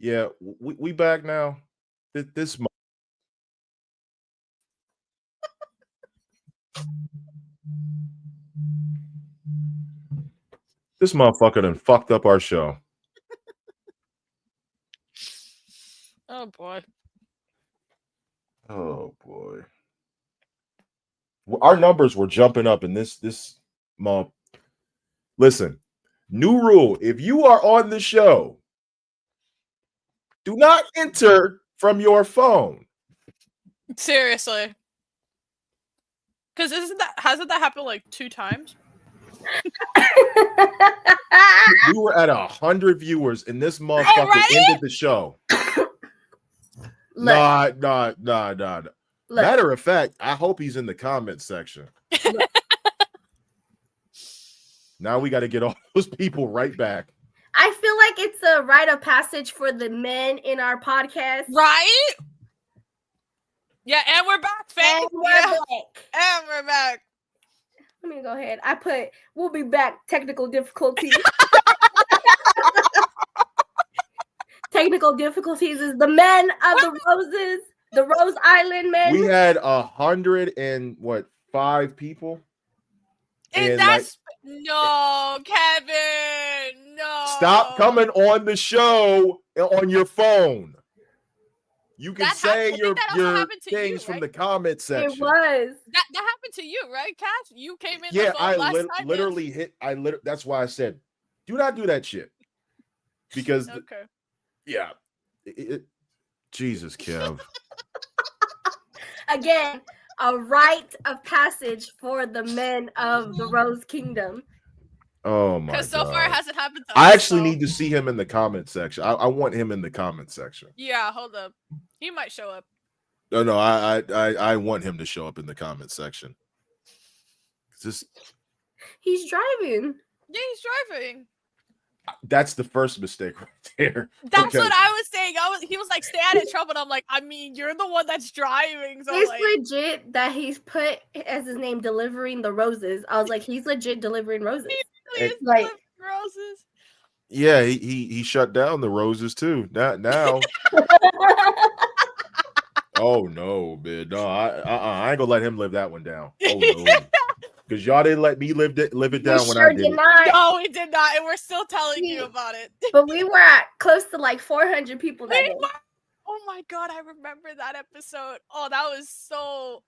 Yeah, we back now. This this motherfucker done fucked up our show. Oh boy. Oh boy. Our numbers were jumping up, and this month. Listen, new rule: if you are on the show, do not enter from your phone. Seriously. Because hasn't that happened like 2 times? We were at 100 viewers, and this motherfucker ended the show. Nah. Matter of fact, I hope he's in the comment section. Now we got to get all those people right back. I feel like it's a rite of passage for the men in our podcast. Right? Yeah, and we're back, fam. And we're back. And we're back. Let me go ahead. I put, we'll be back, technical difficulties. Technical difficulties is the men of the roses, the Rose Island men. We had 105 people. And that's no, Kevin. No. Stop coming on the show on your phone. You can say your things from the comment section. It was. That happened to you, right, Kat? You came in. Yeah, the phone last time literally hit. That's why I said, do not do that shit. Because okay. Yeah. Jesus, Kev. Again, a rite of passage for the men of the Rose Kingdom. Oh my god. Because so far it hasn't happened to us. I actually need to see him in the comment section. I want him in the comment section. Yeah, hold up. He might show up. No, I want him to show up in the comment section. He's driving. Yeah, he's driving. That's the first mistake right there. That's what I was saying. He was like, stay out of trouble. And I'm like, I mean, you're the one that's driving. So it's legit that he's put as his name delivering the roses. I was like, he's legit delivering roses. He really is delivering roses. Yeah, he shut down the roses too. Now. Oh no, man. No, I ain't gonna let him live that one down. Oh no. Because y'all didn't let me live it down when I did it. No, we did not, and we're still telling you about it. But we were at close to like 400 people that day. Oh my god, I remember that episode. Oh, that was so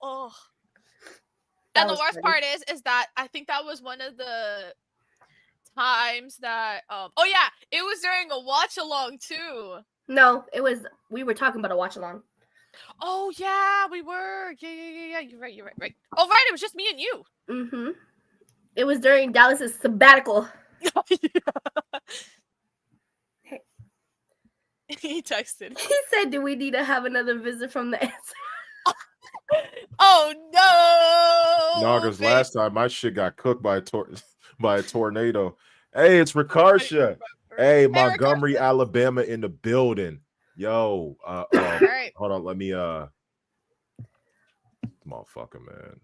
And the worst part is that I think that was one of the times that it was during a watch along too. No, we were talking about a watch along. Oh yeah, we were. Yeah. You're right. Oh right, it was just me and you. Mm-hmm. It was during Dallas's sabbatical. Hey. He texted. He said, "Do we need to have another visit from the answer?" Oh no! No, because last time my shit got cooked by a tornado. Hey, it's Ricardcia. Hey, Montgomery, Alabama in the building. Yo, right. Hold on, let me motherfucker, man.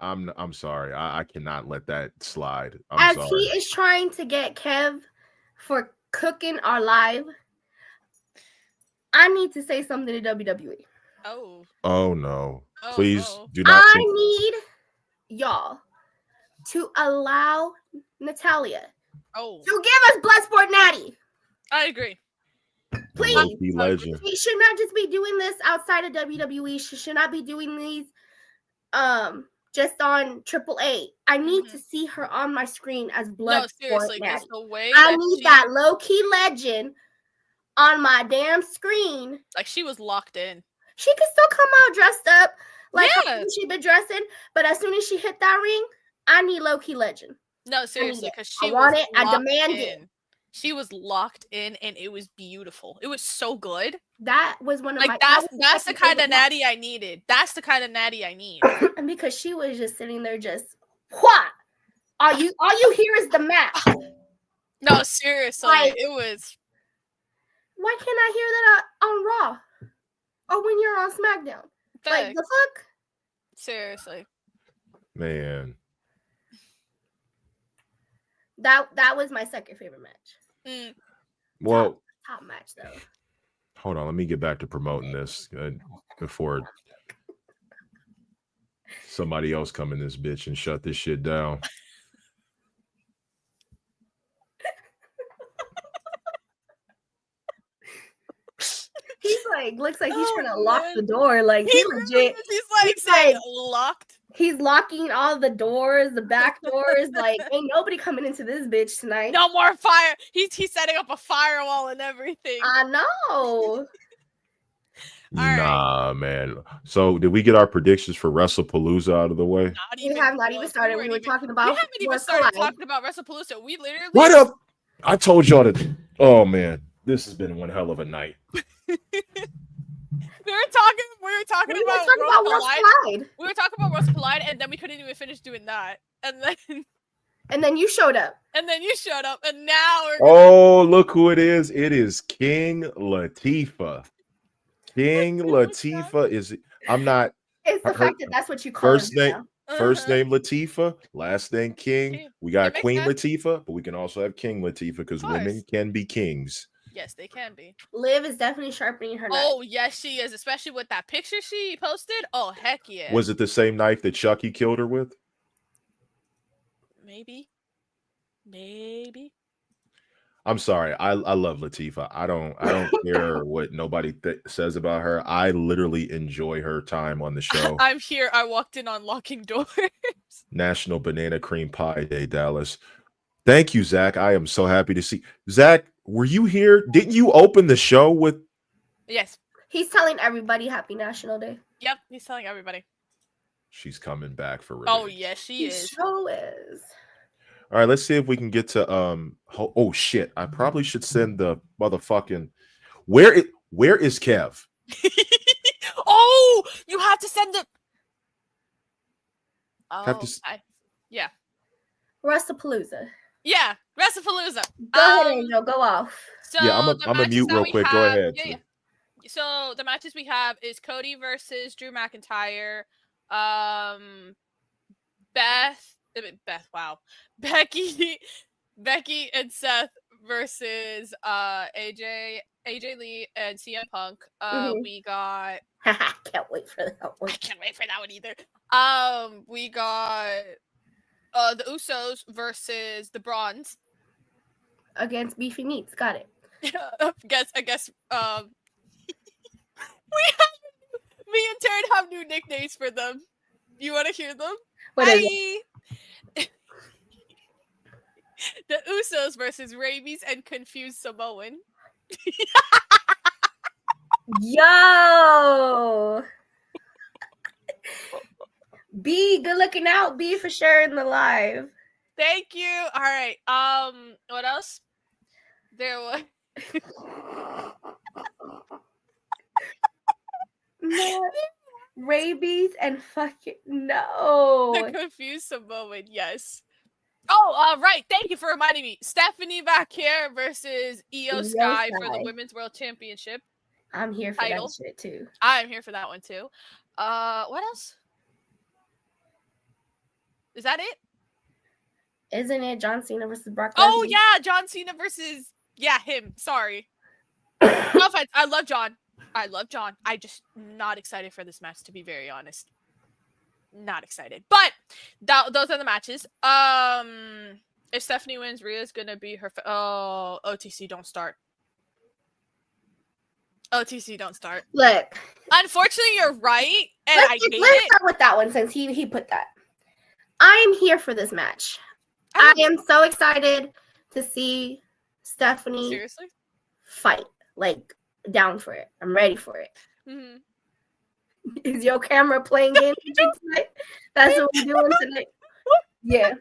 I'm sorry. I cannot let that slide. I'm sorry. He is trying to get Kev for cooking our live, I need to say something to WWE. Oh no. Please do not. I need y'all to allow Natalia to give us Bloodsport Natty. I agree. Please. She should not just be doing this outside of WWE. She should not be doing these just on AAA. I need to see her on my screen as Bloodsport Natty. I need that low-key legend on my damn screen. Like she was locked in. She could still come out dressed up like she been dressing, but as soon as she hit that ring, I need low-key legend. No, seriously, because I want it. I demand it. She was locked in, and it was beautiful. It was so good. That was one of my. That's the kind of natty I needed. That's the kind of natty I need. And because she was just sitting there, just what? All you hear is the map. No, seriously, it was. Why can't I hear that on Raw? Or when you're on SmackDown? Like the fuck? Seriously, man. That was my second favorite match. Well, top match though. Hold on, let me get back to promoting this before somebody else come in this bitch and shut this shit down. He's like, looks like he's trying to lock the door. Like He legit. He's like saying locked. He's locking all the doors, the back doors. Like, ain't nobody coming into this bitch tonight. No more fire. He's setting up a firewall and everything. I know. Nah, man. So did we get our predictions for WrestlePalooza out of the way? We have not even started. We were talking about. We haven't even started talking about WrestlePalooza. We literally. What up? I told y'all to. Oh man, this has been one hell of a night. We were talking about Worlds Collide. We were talking about Worlds Collide, and then we couldn't even finish doing that. And then you showed up. And now we're. Oh, look who it is! It is King Latifah. King Latifah is. I'm not. It's the fact that that's what you call first name. First name Latifah, last name King. We got Queen Latifah, but we can also have King Latifah because women can be kings. Yes, they can be. Liv is definitely sharpening her knife. Oh, yes, she is, especially with that picture she posted. Oh, heck yeah. Was it the same knife that Chucky killed her with? Maybe. I'm sorry. I love Latifah. I don't care what nobody says about her. I literally enjoy her time on the show. I'm here. I walked in on locking doors. National Banana Cream Pie Day, Dallas. Thank you, Zach. I am so happy to see. Zach, were you here? Didn't you open the show with? Yes. He's telling everybody Happy National Day. Yep, he's telling everybody. She's coming back for revenge. Oh, yes, she is. She so is. All right, let's see if we can get to oh shit. I probably should send the motherfucking where is Kev? Oh, you have to send the yeah. WrestlePalooza. Yeah, WrestlePalooza. Go ahead, Angel, go off. So yeah, I'm a mute real quick. Go ahead. Yeah. So the matches we have is Cody versus Drew McIntyre, Becky and Seth versus AJ Lee and CM Punk. We got can't wait for that one. I can't wait for that one either. We got the Usos versus the Brawns against Beefy Meats. Got it. I guess me and Taryn have new nicknames for them. You want to hear them? What is it? The Usos versus Rabies and Confused Samoan. Yo! B, good looking out. B for sure in the live. Thank you. All right. What else? There was. No. Rabies and fucking no. The Confused Samoan, yes. Oh, right. Thank you for reminding me. Stephanie Vaquer versus Io Sky for the Women's World Championship. I'm here for that shit too. I'm here for that one too. What else? Is that it? Isn't it John Cena versus Brock Lesnar? Oh yeah, John Cena versus him. Sorry. No offense. I love John. I just not excited for this match, to be very honest. Not excited. But those are the matches. If Stephanie wins, Rhea's gonna be her OTC don't start. OTC don't start. Look. Unfortunately, you're right. And let's start with that one since he put that. I am here for this match. I am so excited to see Stephanie fight. Like, down for it. I'm ready for it. Mm-hmm. Is your camera playing games tonight? That's what we're doing tonight. Yeah.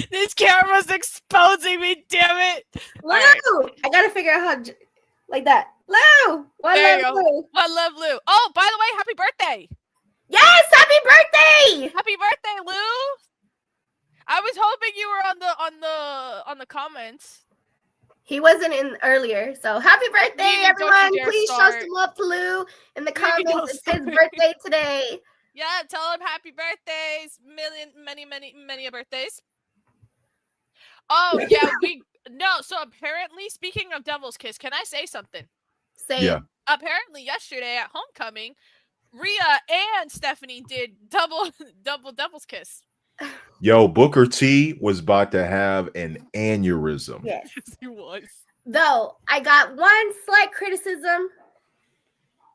This camera's exposing me, damn it. Lou, right. I gotta figure out how like that. Lou! One love Lou. Oh, by the way, happy birthday. Yes, happy birthday! Happy birthday, Lou. I was hoping you were on the comments. He wasn't in earlier, so happy birthday, everyone! Please show some love to Lou in the comments. It's his birthday today. Yeah, tell him happy birthdays. Many birthdays. Oh yeah, so apparently, speaking of Devil's Kiss, can I say something? Say it. Apparently yesterday at Homecoming, Rhea and Stephanie did double Devil's Kiss. Yo, Booker T was about to have an aneurysm. Yes, he was. Though I got one slight criticism.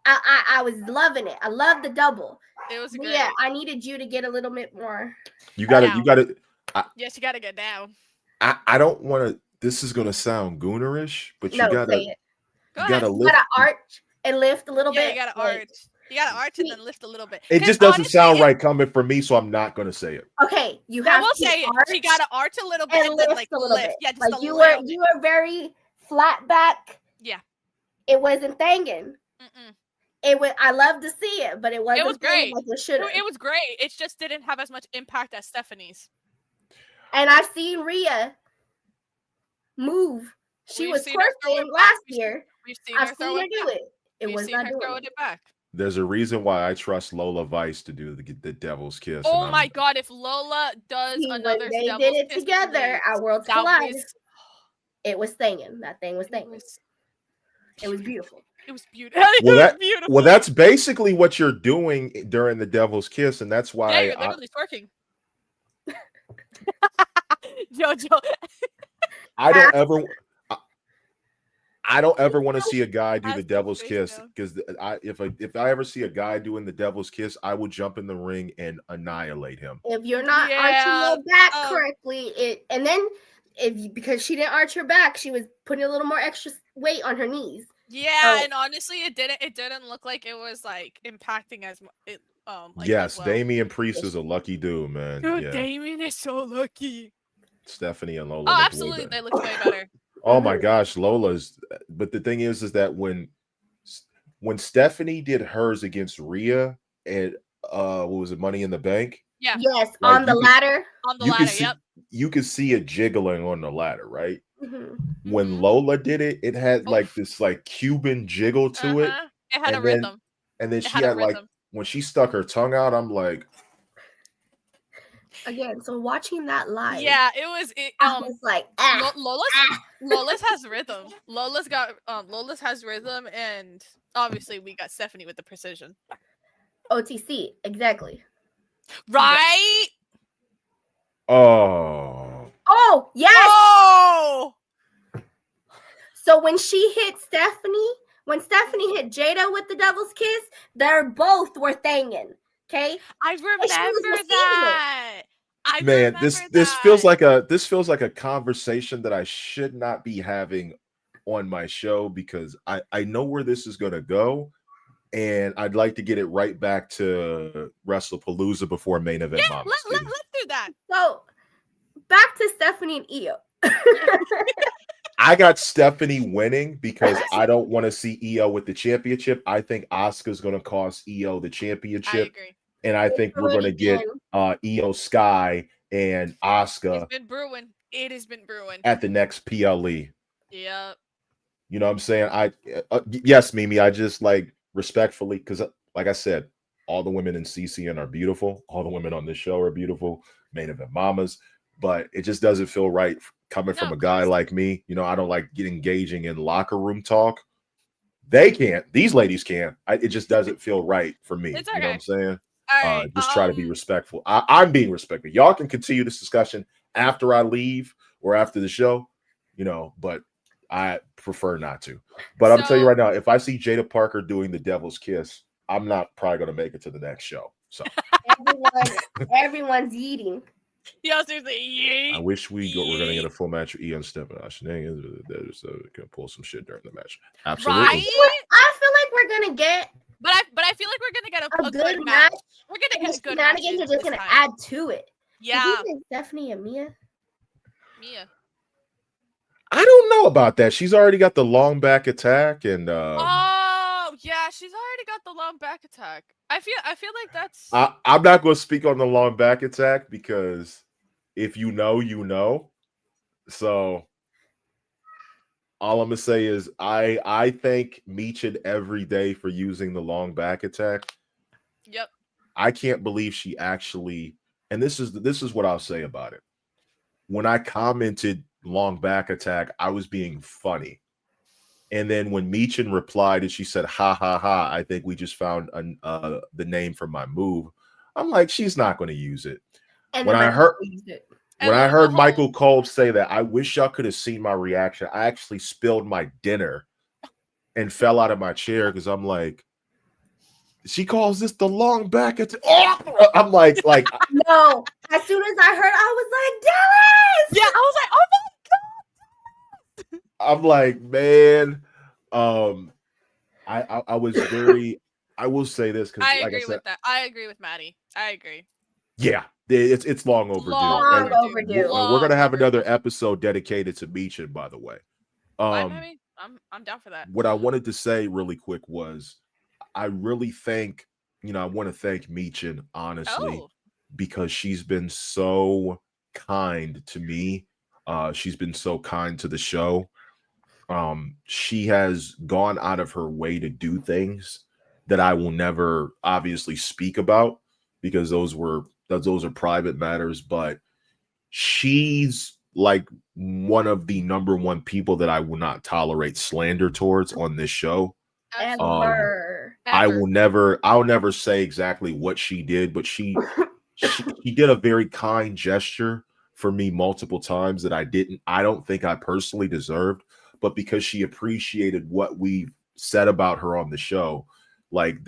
I was loving it. I love the double. It was great. Yeah, I needed you to get a little bit more. You got to. Yes, you got to get down. I don't want to. This is gonna sound goonerish, but you gotta arch and lift a little bit. You gotta arch. You gotta arch and then lift a little bit. It just doesn't sound right coming from me, so I'm not gonna say it. Okay, you have to say it. She gotta arch a little bit and then lift a little bit. Yeah, just like you were very flat back. Yeah, it wasn't thangin'. It was. I love to see it, but it wasn't. It was great. Like it should. It was great. It just didn't have as much impact as Stephanie's. And I've seen Rhea move. She was twerking last year. I've seen her do it. It was not doing it back. There's a reason why I trust Lola Vice to do the Devil's Kiss. Oh my God! If Lola does another, they did it together at Worlds Collide. It was thangin'. That thing was thangin'. It was beautiful. It was beautiful. Well, that's basically what you're doing during the Devil's Kiss, and that's why you're literally twerking. JoJo. I don't ever want to see a guy do the Devil's Kiss, because if I ever see a guy doing the Devil's Kiss, I will jump in the ring and annihilate him. If you're not arching your back correctly, because she didn't arch her back, she was putting a little more extra weight on her knees. Yeah, and honestly, it didn't look like it was like impacting as much. Yes, Damian Priest is a lucky dude, man. Dude, Damian is so lucky. Stephanie and Lola. Oh, absolutely, they look way better. Oh my gosh, Lola's. But the thing is that when Stephanie did hers against Rhea at what was it, Money in the Bank? Yeah. Yes, like on the ladder. On the ladder, yep. You could see it jiggling on the ladder, right? When Lola did it, it had like this like Cuban jiggle to it. It had a rhythm. And then she had like when she stuck her tongue out, I'm like, again, so watching that live, yeah, it was like Lola's has rhythm. Lola's has rhythm, and obviously we got Stephanie with the precision. OTC, exactly. Right? Oh yes. Oh. So when she hit when Stephanie hit Jada with the Devil's Kiss, they're both were thangin'. Okay, I remember that. Man, this feels like a conversation that I should not be having on my show, because I know where this is going to go, and I'd like to get it right back to WrestlePalooza before main event. Yeah, let's do that. So back to Stephanie and Io. I got Stephanie winning because I don't want to see Io with the championship. I think Asuka's going to cost Io the championship. I agree. And I think we're going to get Io Sky and Asuka. It has been brewing at the next PLE. Yeah. You know what I'm saying? Yes, Mimi. I just like respectfully, because like I said, all the women in CCN are beautiful. All the women on this show are beautiful. Main event mamas. But it just doesn't feel right coming from a guy like me. You know, I don't like engaging in locker room talk. They can't. These ladies can't. It just doesn't feel right for me. It's okay. You know what I'm saying? Right, just try to be respectful. I'm being respectful. Y'all can continue this discussion after I leave or after the show, you know, but I prefer not to. But I'm telling you right now, if I see Jada Parker doing the Devil's Kiss, I'm not probably going to make it to the next show. So everyone's eating. Yeah, seriously. I wish we're going to get a full match with Ian Stephanie. So we can pull some shit during the match. Absolutely. Right? I feel like we're going to get. But I feel like we're gonna get a good match. We're gonna get a good match. Shenanigans are just gonna add to it. Yeah. Do you think Stephanie and Mia? I don't know about that. She's already got the long back attack, and oh yeah, she's already got the long back attack. I feel like that's. I'm not going to speak on the long back attack, because if you know, you know. So. All I'm gonna say is I thank Meechin every day for using the long back attack. Yep. I can't believe she actually, and this is what I'll say about it. when I commented long back attack, I was being funny. And then when Michin replied and she said, ha, ha, ha, I think we just found the name for my move. I'm like, she's not going to use it. And when I heard Michael Cole say that, I wish y'all could have seen my reaction. I actually spilled my dinner and fell out of my chair because I'm like, she calls this the long back attack. Oh! I'm like, no. As soon as I heard, I was like, Dallas! Yeah, I was like, oh my God. I'm like, man, I was very, I will say this because I agree with that. I agree with Maddie. I agree. Yeah, it's long overdue. Long overdue. We're gonna have another episode dedicated to Michin, by the way. I'm down for that. What I wanted to say really quick was, I really think, I want to thank Michin, honestly, because she's been so kind to me. She's been so kind to the show. She has gone out of her way to do things that I will never obviously speak about because those are private matters, but she's like one of the number one people that I will not tolerate slander towards on this show. Ever. I'll never say exactly what she did, but she did a very kind gesture for me multiple times that I don't think I personally deserved, but because she appreciated what we said about her on the show. Like,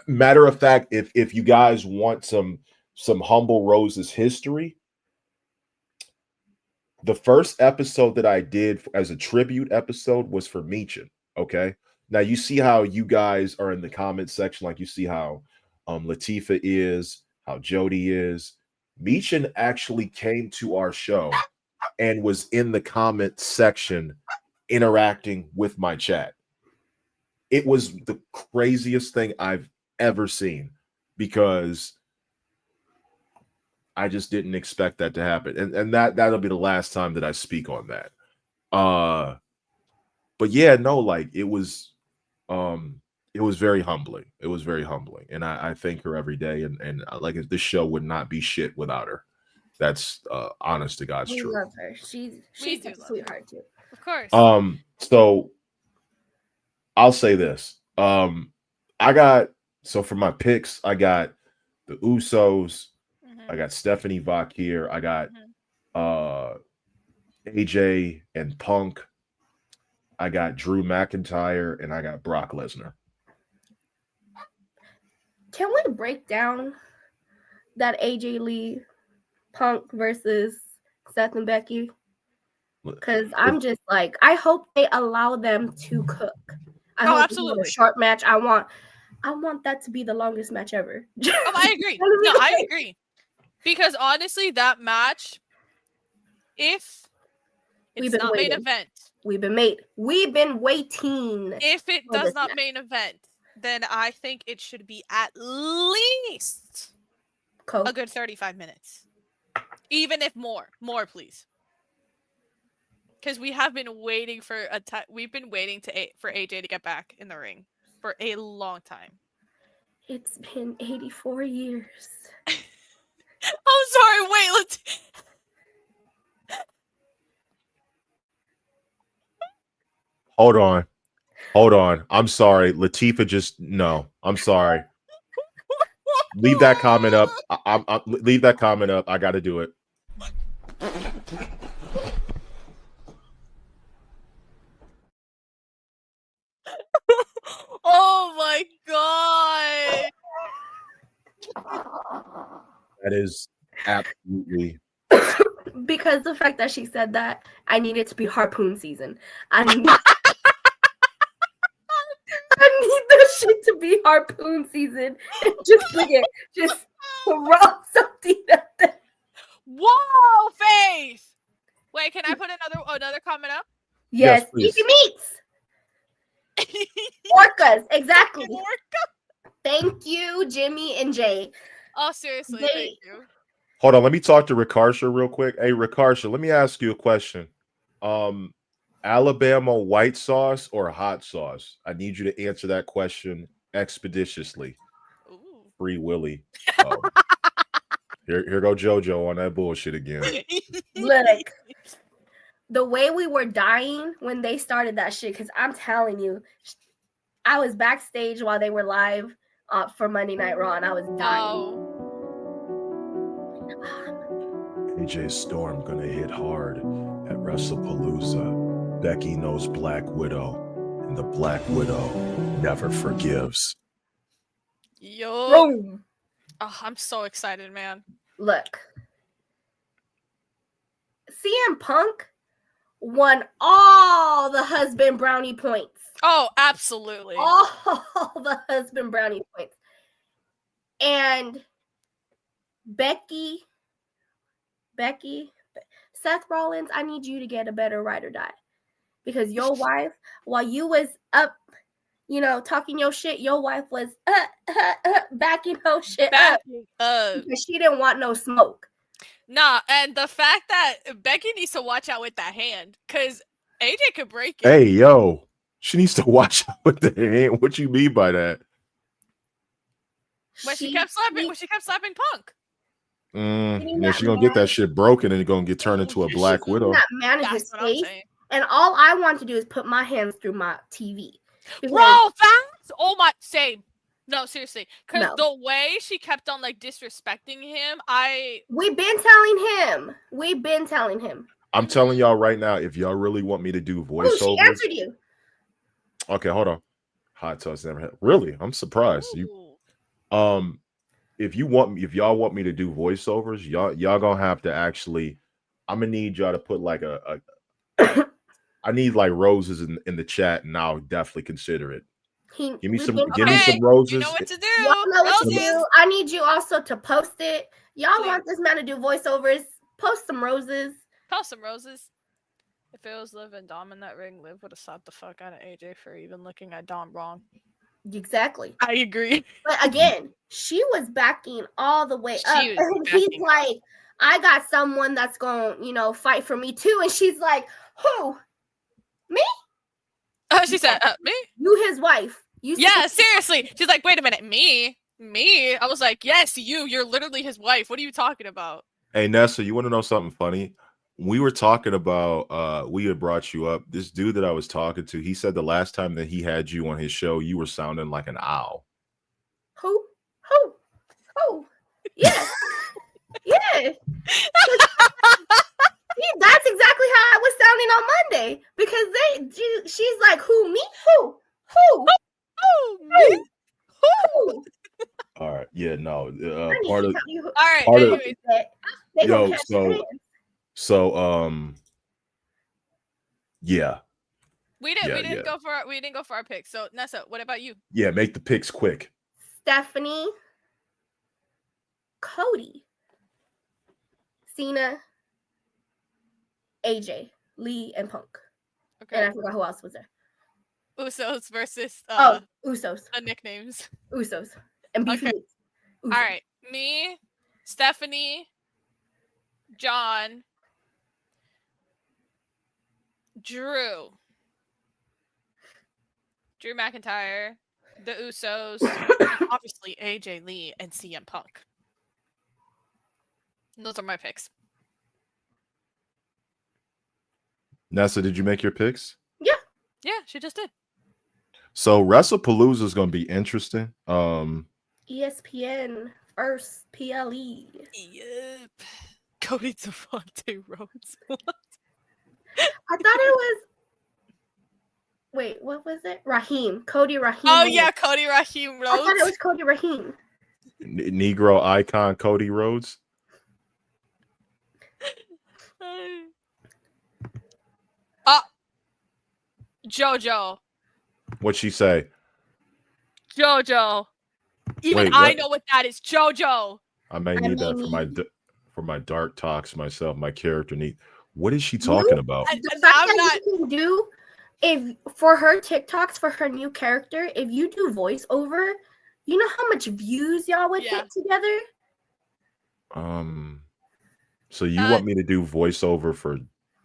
matter of fact, if you guys want some Humble Rose's history, the first episode that I did as a tribute episode was for Michin. Okay. Now you see how you guys are in the comment section, like you see how Latifah is, how Jody is. Michin actually came to our show and was in the comment section interacting with my chat. It was the craziest thing I've ever seen because I just didn't expect that to happen. And that'll be the last time that I speak on that. But yeah, no, like it was very humbling. It was very humbling. And I thank her every day. And like this show would not be shit without her. That's honest to God's truth. We love her. She's a sweetheart too. Of course. So I'll say this. For my picks, I got the Usos. I got Stephanie Vakir. I got AJ and Punk. I got Drew McIntyre, and I got Brock Lesnar. Can we break down that AJ Lee Punk versus Seth and Becky? Because I'm just like, I hope they allow them to cook. I hope absolutely. It's a short match. I want that to be the longest match ever. I agree. No, I agree. Because honestly, that match, if it's not main event, we've been waiting. If it does not main event, then I think it should be at least a good 35 minutes. Even if more, please. Because we have been waiting for we've been waiting for AJ to get back in the ring for a long time. It's been 84 years. I'm sorry, wait, Hold on. I'm sorry. Latifah no. I'm sorry. Leave that comment up. Leave that comment up. I got to do it. Oh my god. That is absolutely. Because the fact that she said that, I need it to be harpoon season. I need this shit to be harpoon season. Just throw something at them. Whoa, Faith! Wait, can I put another comment up? Yes, Easy Meats. Orcas, exactly. Orca. Thank you, Jimmy and Jay. Oh, seriously, thank you. Hold on, let me talk to Rikarsha real quick. Hey, Rikarsha, let me ask you a question. Alabama white sauce or hot sauce? I need you to answer that question expeditiously. Ooh. Free Willy. Here go JoJo on that bullshit again. Look, the way we were dying when they started that shit, because I'm telling you, I was backstage while they were live for Monday Night Raw, and I was dying. AJ Storm gonna hit hard at WrestlePalooza. Becky knows Black Widow, and the Black Widow never forgives. Yo. Boom. Oh, I'm so excited, man. Look, CM Punk won all the husband brownie points. Oh, absolutely. All the husband brownie points. And Becky, Seth Rollins, I need you to get a better ride or die. Because your wife, while you was up, talking your shit, your wife was backing her shit up. Because she didn't want no smoke. Nah, and the fact that Becky needs to watch out with that hand, because AJ could break it. Hey, yo. She needs to watch out with the hand. What you mean by that? When she kept slapping Punk. She's gonna get that shit broken and gonna get turned into a Black Widow. That man in his face, and all I want to do is put my hands through my TV. Bro, facts? Oh my, same. No, seriously, because the way she kept on like disrespecting him, we've been telling him. I'm telling y'all right now, if y'all really want me to do voiceovers, she answered you. Okay, hold on. Hot Sauce never had. Really, I'm surprised. If y'all want me to do voiceovers, y'all gonna have to actually. I'm gonna need y'all to put like a I need like roses in the chat, and I'll definitely consider it. Give me some roses. You know what to do. Y'all know what to do. I need you also to post it. Y'all want this man to do voiceovers? Post some roses. Post some roses. If it was Liv and Dom in that ring, Liv would have slapped the fuck out of AJ for even looking at Dom wrong. Exactly. I agree. But again, she was backing all the way up. And he's like, I got someone that's going to, fight for me too. And she's like, who? Me? She said, me? You his wife. Seriously. She's like, wait a minute, me? I was like, yes, you. You're literally his wife. What are you talking about? Hey, Nessa, you want to know something funny? We were talking about, we had brought you up. This dude that I was talking to, he said the last time that he had you on his show, you were sounding like an owl. Who? Yeah. Yeah. That's exactly how I was sounding on Monday. Because she's like, who, me? Who? Me? Who? All right. Yeah, no. All right. Anyways. Yeah. We didn't go for our picks. So Nessa, what about you? Yeah, make the picks quick. Stephanie, Cody, Cena, AJ, Lee, and Punk. Okay. And I forgot who else was there. Usos versus Usos. The nicknames. Usos. And Beefy. Okay. All right. Me, Stephanie, John, Drew McIntyre, the Usos, obviously AJ Lee, and CM Punk. Those are my picks. Nessa, did you make your picks? Yeah, she just did. So WrestlePalooza is going to be interesting. ESPN first PLE. Yep. Cody Devontae Rhodes. What? I thought it was. Wait, what was it? Cody Raheem. Oh yeah, Cody Raheem Rhodes. I thought it was Cody Raheem. Negro icon Cody Rhodes. JoJo. What'd she say? JoJo. Even I know what that is. JoJo. I may need that for my dark talks myself. My character need. What is she talking about? The fact that you can do, if for her TikToks for her new character, if you do voiceover, you know how much views y'all would hit together. So you want me to do voiceover for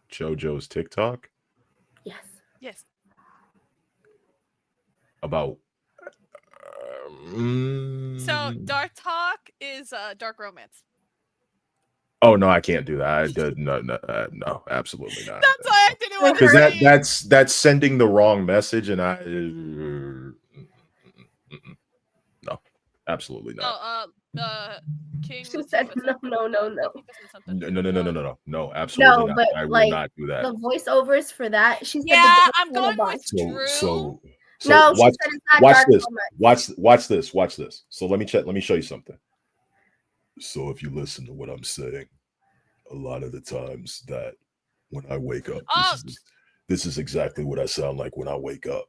JoJo's TikTok? Yes. About. So dark talk is dark romance. Oh no, I can't do that. I did no, absolutely not. That's why I didn't want to Because that's sending the wrong message, and no, absolutely not. No, King She Latifah said said no. Latifah said something. No, absolutely No, not. but I will like not do that. the voiceovers for that, she said Yeah, the I'm going with Drew. So no, she watch said it's not dark this. romance. Watch this. So let me show you something. So if you listen to what I'm saying, a lot of the times that when I wake up, this is exactly what I sound like when I wake up.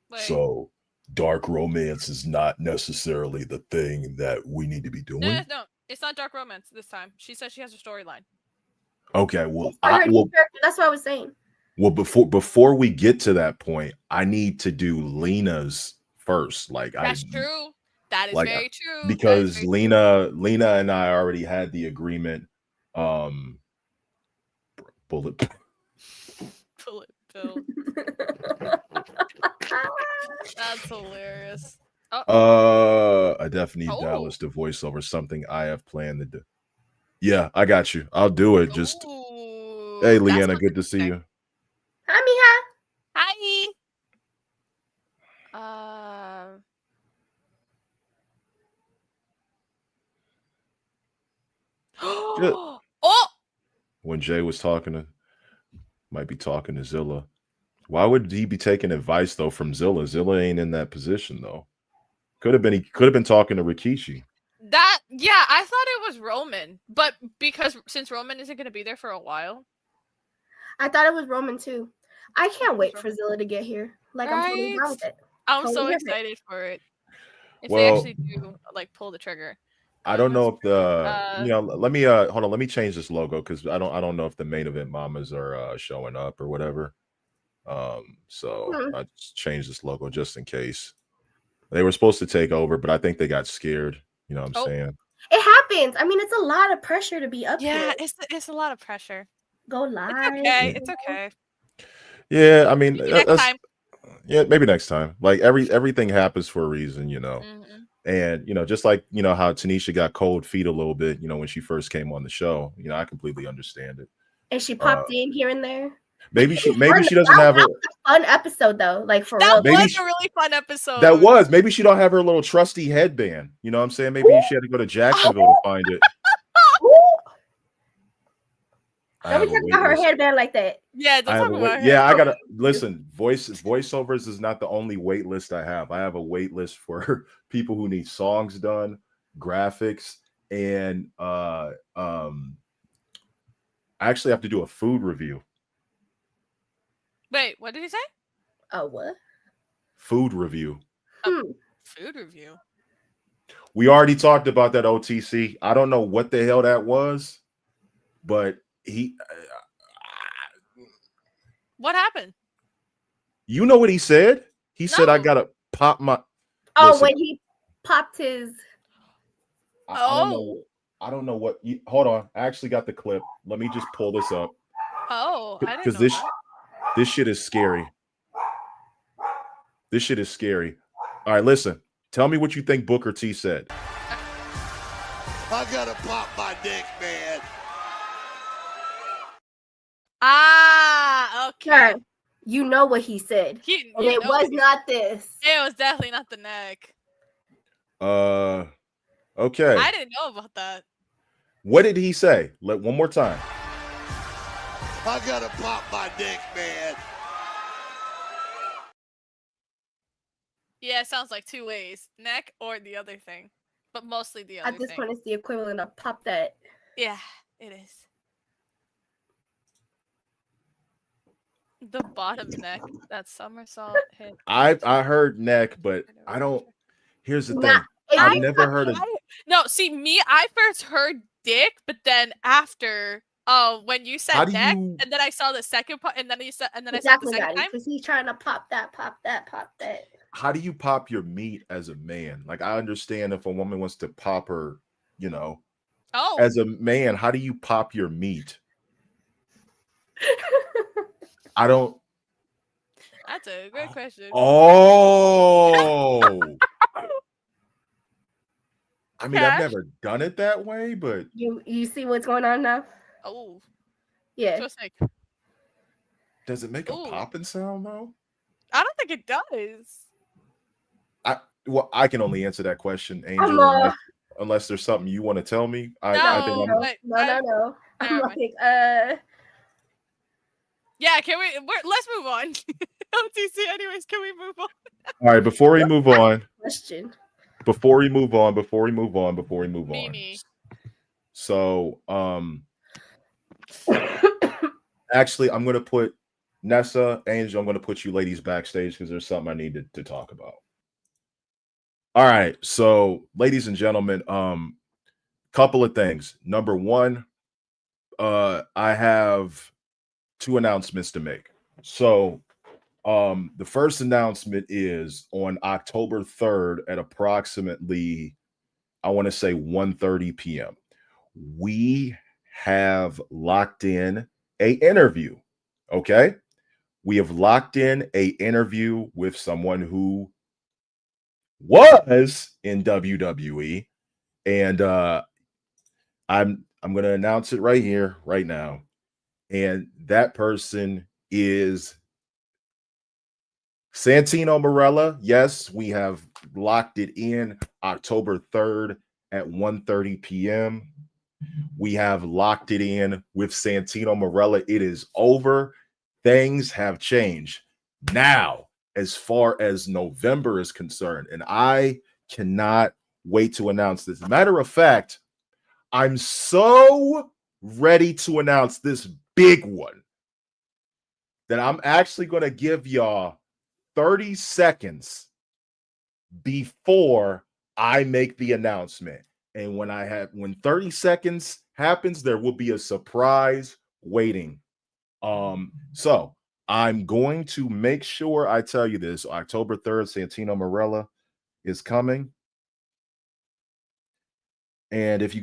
Wait. So dark romance is not necessarily the thing that we need to be doing. No, it's not dark romance this time. She says she has a storyline. Okay, well, that's what I was saying. Well, before we get to that point, I need to do Lena's first. That's true. That is very true. Because Lena and I already had the agreement. Bullet bill. That's hilarious. I definitely need Dallas to voice over something I have planned to do. Yeah, I got you. I'll do it. Just hey, Leanna, good to see you. Hi, Mija. Hi. When Jay was might be talking to Zilla. Why would he be taking advice though from Zilla? Zilla ain't in that position though. He could have been talking to Rikishi. I thought it was Roman, but since Roman isn't going to be there for a while, I thought it was Roman too. I can't wait for Zilla to get here. Like I'm totally down with it. I'm so excited for it. If they actually do pull the trigger. I don't know if let me hold on, let me change this logo because I don't know if the main event mamas are showing up or whatever. So I just changed this logo just in case. They were supposed to take over, but I think they got scared. You know what I'm saying? It happens. I mean, it's a lot of pressure to be up here. Yeah, it's a lot of pressure. Go live. It's okay. Yeah, I mean, maybe next time. Yeah, maybe next time. Like everything happens for a reason, you know. Mm-hmm. And just like how Tanisha got cold feet a little bit, when she first came on the show. I completely understand it. And she popped in here and there. Maybe she doesn't have a fun episode though. Like for that real. was a really fun episode. That was. Maybe she don't have her little trusty headband. You know what I'm saying? Maybe she had to go to Jacksonville to find it. Don't talk about her headband like that. Yeah, don't talk about her. Yeah, I gotta listen. Voiceovers is not the only wait list I have. I have a wait list for people who need songs done, graphics, and I actually have to do a food review. Wait, what did he say? Oh, what? Food review. Food review. We already talked about that OTC. I don't know what the hell that was, but what happened? You know what he said? He said, "I gotta pop my." When he popped his. I don't know what. Hold on, I actually got the clip. Let me just pull this up. Oh, I didn't know this shit is scary. This shit is scary. All right, listen. Tell me what you think Booker T said. I gotta pop my dick, man. Okay. You know what he said. It was not this. It was definitely not the neck. Okay. I didn't know about that. What did he say? One more time. I gotta pop my dick, man. Yeah, it sounds like two ways. Neck or the other thing. But mostly the other thing. At this point, it's the equivalent of pop that. Yeah, it is. The bottom neck, that somersault hit. I heard neck, but I don't. Here's the thing. I've never heard of. No, see me. I first heard dick, but then after, when you said neck, and then I saw the second part, and then I saw the second time because he's trying to pop that. How do you pop your meat as a man? Like I understand if a woman wants to pop her, as a man, how do you pop your meat? I don't. That's a great question. Oh. I mean, I've never done it that way, but you see what's going on now? Oh, yeah. Does it make a popping sound though? I don't think it does. I can only answer that question, Angel, unless there's something you want to tell me. No. I'm like, yeah, can we? Let's move on. OTC, anyways, can we move on? All right, before we move on. Question. Before we move on. Mimi. So, actually, I'm gonna put Nessa, Angel. I'm gonna put you ladies backstage because there's something I need to talk about. All right, so ladies and gentlemen, couple of things. Number one, I have 2 announcements to make. So, the first announcement is on October 3rd at approximately, I want to say 1:30 p.m. We have locked in a interview. Okay, we have locked in a interview with someone who was in WWE, and I'm going to announce it right here, right now, and that person is Santino Marella. Yes, we have locked it in October 3rd at 1:30 p.m. We have locked it in with Santino Marella. It is over. Things have changed now as far as November is concerned, and I cannot wait to announce this. Matter of fact, I'm so ready to announce this big one that I'm actually going to give y'all 30 seconds before I make the announcement. And when 30 seconds happens, there will be a surprise waiting. So I'm going to make sure I tell you this. October 3rd, Santino Marella is coming. And if you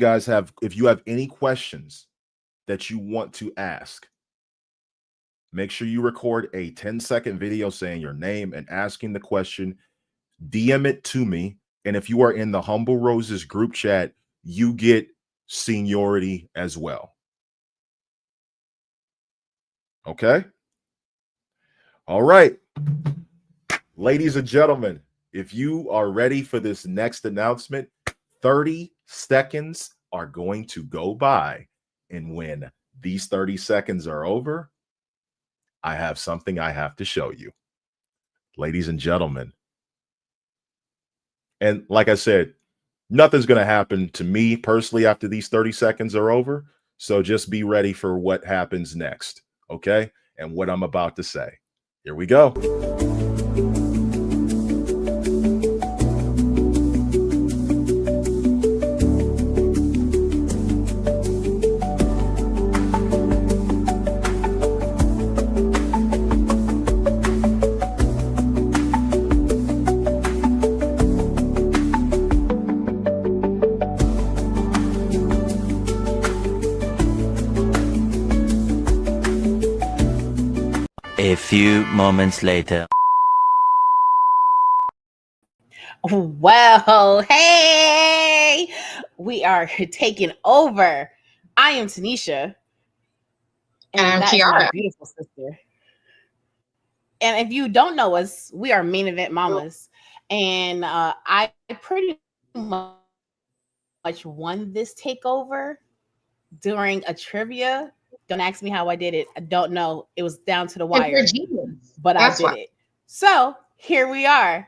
have any questions that you want to ask, make sure you record a 10-second video saying your name and asking the question. DM it to me. And if you are in the Humble Roses group chat, you get seniority as well. Okay? All right. Ladies and gentlemen, if you are ready for this next announcement, 30 seconds are going to go by. And when these 30 seconds are over, I have something I have to show you. Ladies and gentlemen, and like I said, nothing's going to happen to me personally after these 30 seconds are over. So just be ready for what happens next. Okay? And what I'm about to say. Here we go. A few moments later. Well, hey, we are taking over. I am Tanisha. And I'm Kiara, my beautiful sister. And if you don't know us, we are Main Event Mamas. And I pretty much won this takeover during a trivia. Don't ask me how I did it. I don't know. It was down to the wire. But I did it. So here we are.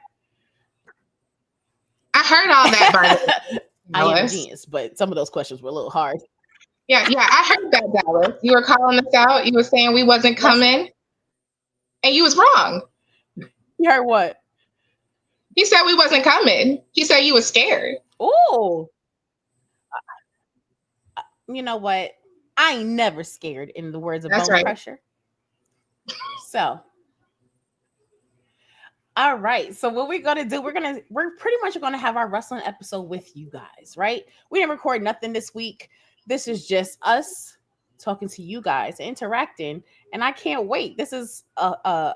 I heard all that, by I am a genius, but some of those questions were a little hard. Yeah, I heard that, Dallas. You were calling us out. You were saying we wasn't coming, and you was wrong. You heard what? He said we wasn't coming. He said you was scared. Oh, you know what? I ain't never scared, in the words of Bone Crusher. So, all right. So what we're gonna do? We're pretty much gonna have our wrestling episode with you guys, right? We didn't record nothing this week. This is just us talking to you guys, interacting, and I can't wait. This is a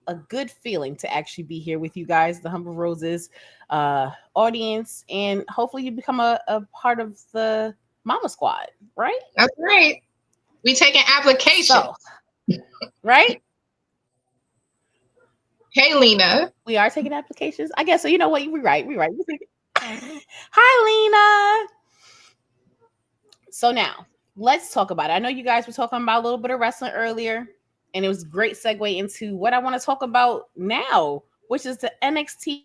a good feeling to actually be here with you guys, the Humble Roses audience, and hopefully you become a part of the Mama Squad, right? That's right. We taking applications. So, right? Hey, Lena. We are taking applications. I guess so. You know what? We're right. Hi, Lena. So now let's talk about it. I know you guys were talking about a little bit of wrestling earlier, and it was a great segue into what I want to talk about now, which is the NXT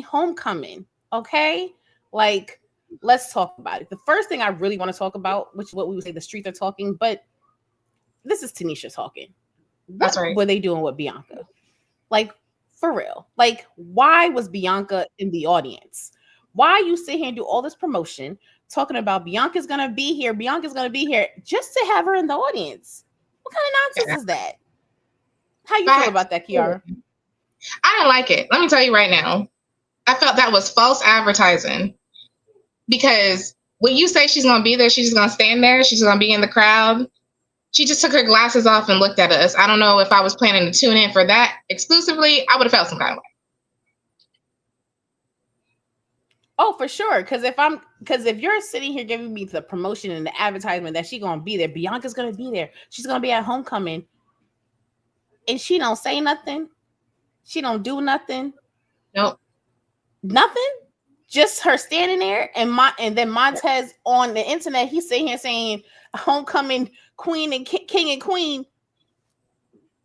homecoming. Okay, like let's talk about it. The first thing I really want to talk about, which is what we would say the streets are talking, but this is Tanisha talking. That's right. What were they doing with Bianca? Like, for real. Like, why was Bianca in the audience? Why you sit here and do all this promotion talking about Bianca's gonna be here, just to have her in the audience? What kind of nonsense is that? How you feel about that, Kiara? I didn't like it. Let me tell you right now. I felt that was false advertising. Because when you say she's gonna be there, she's just gonna stand there, she's gonna be in the crowd. She just took her glasses off and looked at us. I don't know if I was planning to tune in for that exclusively. I would have felt some kind of way. Oh, for sure. Because if you're sitting here giving me the promotion and the advertisement that she's gonna be there, Bianca's gonna be there, she's gonna be at homecoming, and she don't say nothing, she don't do nothing. Nope. Nothing. Just her standing there, and then Montez on the internet, he's sitting here saying homecoming queen and king and queen,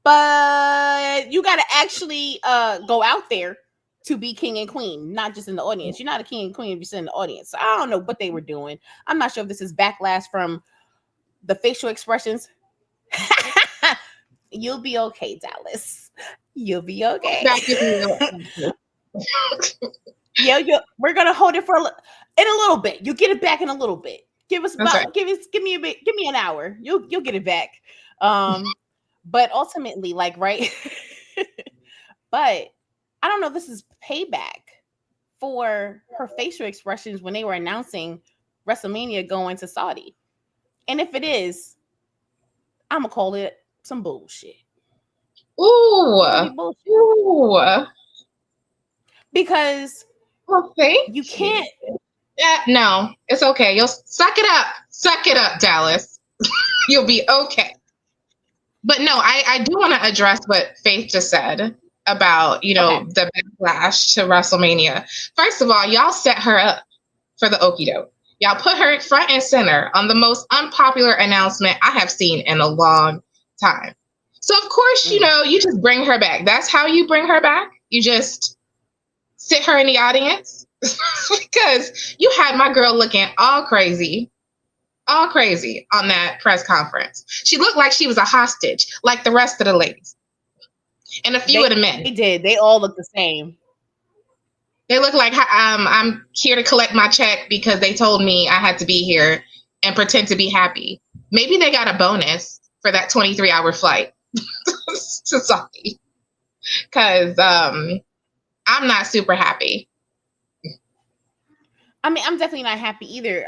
but you got to actually go out there to be king and queen, not just in the audience. You're not a king and queen if you sit in the audience. So I don't know what they were doing. I'm not sure if this is backlash from the facial expressions. You'll be okay, Dallas. You'll be okay. We're gonna hold it in a little bit. You get it back in a little bit. Give me a bit. Give me an hour. You'll get it back. But ultimately, like, right. But I don't know if this is payback for her facial expressions when they were announcing WrestleMania going to Saudi. And if it is, I'm gonna call it some bullshit. Ooh. Ooh. Because you can't. No, it's okay. You'll suck it up. Suck it up, Dallas. You'll be okay. But no, I do want to address what Faith just said about, the backlash to WrestleMania. First of all, y'all set her up for the okie doke. Y'all put her front and center on the most unpopular announcement I have seen in a long time. So, of course, you just bring her back. That's how you bring her back. You just sit her in the audience because you had my girl looking all crazy on that press conference. She looked like she was a hostage, like the rest of the ladies. And a few of the men. They did. They all look the same. They look like I'm here to collect my check because they told me I had to be here and pretend to be happy. Maybe they got a bonus for that 23-hour flight to Saudi. Because I'm not super happy. I mean, I'm definitely not happy either.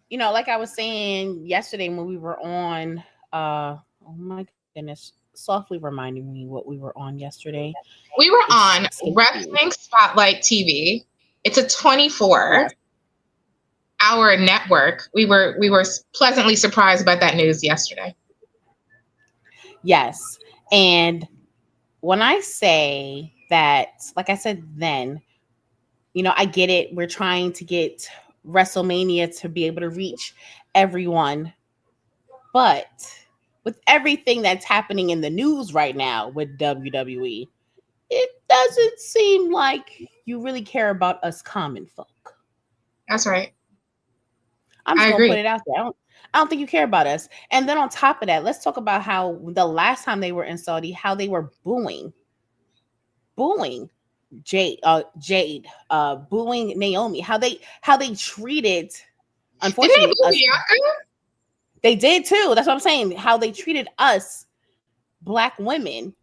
Like I was saying yesterday when we were on, oh my goodness, softly reminding me what we were on yesterday. We were on Wrestling Spotlight TV. It's a 24-hour network. We were pleasantly surprised by that news yesterday. Yes. And when I say that, like I said then, I get it. We're trying to get WrestleMania to be able to reach everyone. But with everything that's happening in the news right now with WWE, it doesn't seem like you really care about us common folk. That's right. I'm just going to put it out there. I don't think you care about us. And then on top of that, let's talk about how the last time they were in Saudi, how they were booing Jade, booing Naomi, how they treated, unfortunately, they did too. That's what I'm saying. How they treated us, Black women.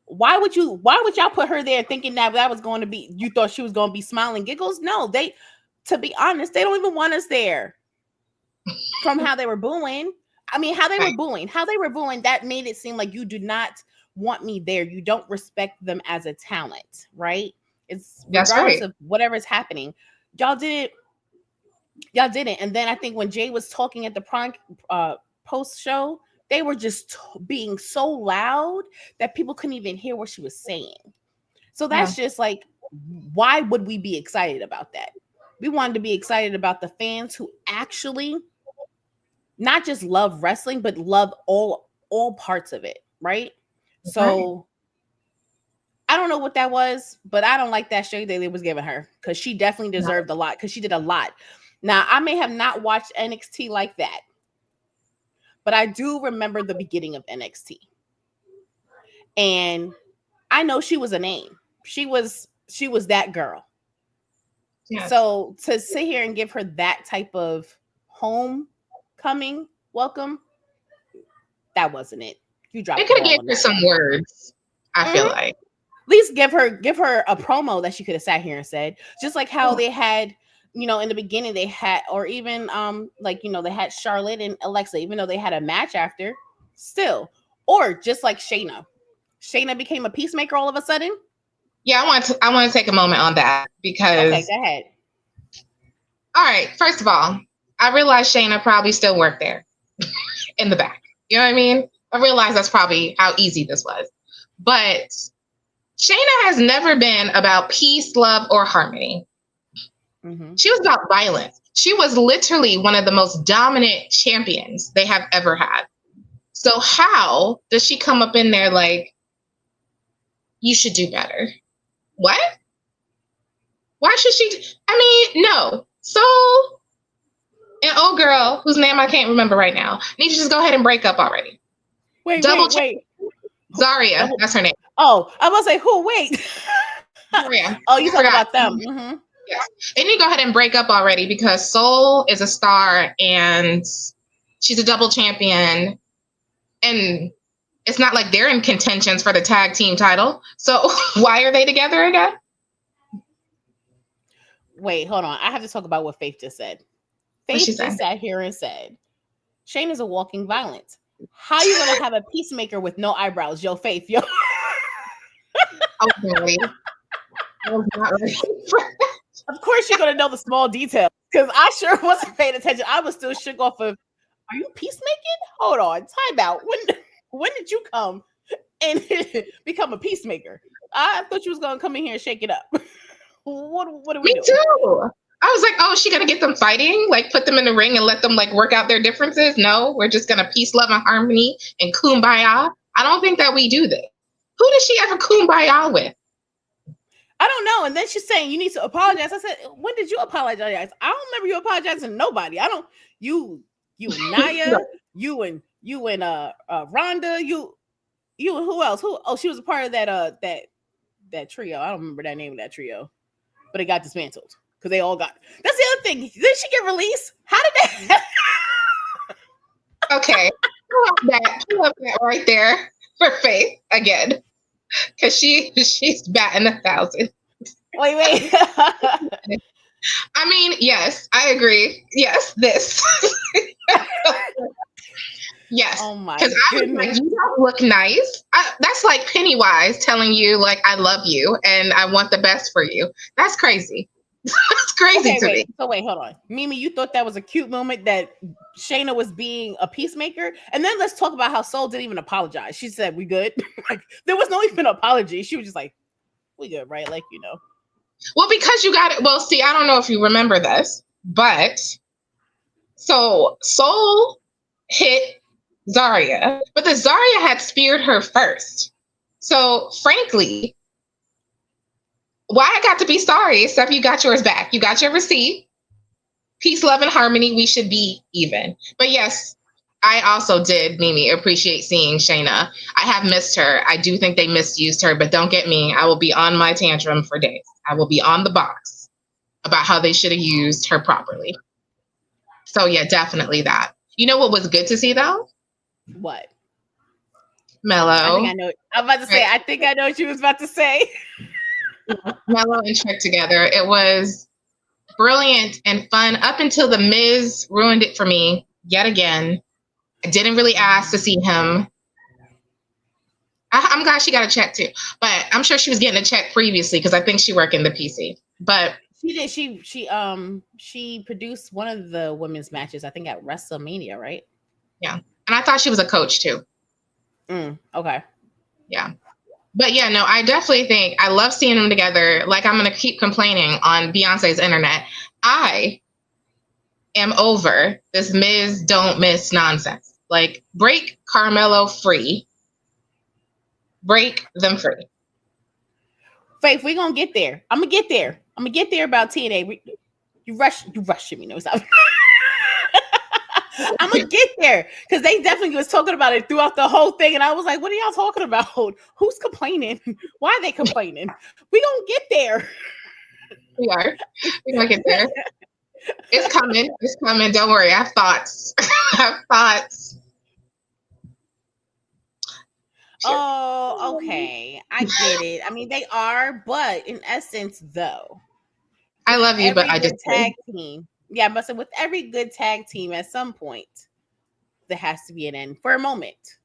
Why would y'all put her there thinking that was going to be? You thought she was going to be smiling giggles? No, to be honest, they don't even want us there. From how they were booing, how they were booing, that made it seem like you do not want me there, you don't respect them as a talent, right? It's That's regardless right. of whatever's happening. Y'all didn't. And then I think when Jay was talking at the post show, they were just being so loud that people couldn't even hear what she was saying. So that's just like, why would we be excited about that? We wanted to be excited about the fans who actually not just love wrestling, but love all parts of it, right? So I don't know what that was, but I don't like that shade that they was giving her, because she definitely deserved a lot, because she did a lot. Now, I may have not watched NXT like that, but I do remember the beginning of NXT. And I know she was a name. She was that girl. Yes. So to sit here and give her that type of homecoming welcome, that wasn't it. You dropped. They could have gave her some words. I feel like at least give her a promo that she could have sat here and said, just like how they had, in the beginning they had, or even they had Charlotte and Alexa, even though they had a match after, still, or just like Shayna became a peacemaker all of a sudden. Yeah, I want to take a moment on that, because okay, go ahead. All right, first of all, I realize Shayna probably still worked there in the back. You know what I mean? I realize that's probably how easy this was. But Shayna has never been about peace, love, or harmony. Mm-hmm. She was about violence. She was literally one of the most dominant champions they have ever had. So how does she come up in there like, you should do better? What? Why should she? No. So, an old girl whose name I can't remember right now needs to just go ahead and break up already. Wait. Zarya, that's her name. Oh, I was like, who? Wait. Zarya. Oh, you talking about them? Mm-hmm. Yes. And you go ahead and break up already, because Soul is a star and she's a double champion, and it's not like they're in contentions for the tag team title. So why are they together again? Wait, hold on. I have to talk about what Faith just said. Faith just sat here and said, Shane is a walking violence. How you gonna have a peacemaker with no eyebrows? Yo, Faith, yo. Okay. Of course you're gonna know the small details, because I sure wasn't paying attention. I was still shook off of, are you peacemaking? Hold on, time out. When did you come and become a peacemaker? I thought you was gonna come in here and shake it up. What are we doing? Me too. I was like, oh, is she gonna get them fighting? Like, put them in the ring and let them like work out their differences? No, we're just gonna peace, love, and harmony and kumbaya. I don't think that we do this. Who did she ever kumbaya with? I don't know. And then she's saying you need to apologize. I said, when did you apologize? I don't remember you apologizing to nobody. You and Naya, you and Rhonda, you and who else? She was a part of that trio. I don't remember that name of that trio, but it got dismantled because they all got. That's the other thing. Did she get released? How did that? Okay, pull up that right there for Faith again, because she's batting 1,000. Wait. Yes, I agree. Yes, this. Yes. Oh my goodness. I was like, you don't look nice. That's like Pennywise telling you, like, I love you and I want the best for you. That's crazy. That's crazy to me. So wait, hold on. Mimi, you thought that was a cute moment that Shayna was being a peacemaker? And then let's talk about how Soul didn't even apologize. She said, we good? Like, there was no even apology. She was just like, we good, right? Like, Well, because you got it. Well, see, I don't know if you remember this, but so Soul hit Zarya, but the Zarya had speared her first. So frankly, why I got to be sorry, except you got yours back. You got your receipt. Peace, love, and harmony. We should be even. But yes, I also did, Mimi, appreciate seeing Shayna. I have missed her. I do think they misused her, but don't get me. I will be on my tantrum for days. I will be on the box about how they should have used her properly. So yeah, definitely that. You know what was good to see though? What? Mello. I think I know. I'm about to say, I think I know what you was about to say. Mello and Trick together. It was brilliant and fun up until The Miz ruined it for me yet again. I didn't really ask to see him I'm glad she got a check too, but I'm sure she was getting a check previously because I think she worked in the PC. But she did. She produced one of the women's matches, I think, at WrestleMania, right? Yeah, and I thought she was a coach too. Okay. Yeah. But yeah, no, I definitely think I love seeing them together. Like, I'm going to keep complaining on Beyonce's internet. I am over this Miz don't miss nonsense. Like, break Carmelo free. Break them free. Faith, we're going to get there. I'm going to get there. I'm going to get there about TNA. You rushing me. No, stop. I'm gonna get there because they definitely was talking about it throughout the whole thing, and I was like, "What are y'all talking about? Who's complaining? Why are they complaining? We gonna get there. We are. We gonna get there. It's coming. It's coming. Don't worry. I have thoughts. I have thoughts. Sure. Oh, okay. I get it. I mean, they are, but in essence, though, I love you, but I just tag team. Yeah, but so with every good tag team, at some point, there has to be an end for a moment.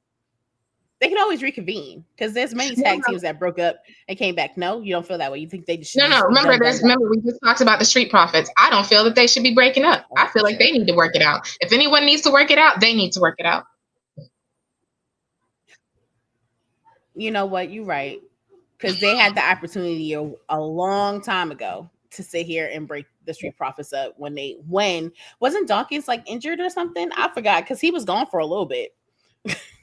They can always reconvene because there's many tag teams that broke up and came back. No, you don't feel that way. You think they should? No. Remember, we just talked about the Street Profits. I don't feel that they should be breaking up. I feel like they need to work it out. If anyone needs to work it out, they need to work it out. You know what? You're right, because they had the opportunity a long time ago to sit here and break the Street Profits up when wasn't Dawkins like injured or something? I forgot because he was gone for a little bit.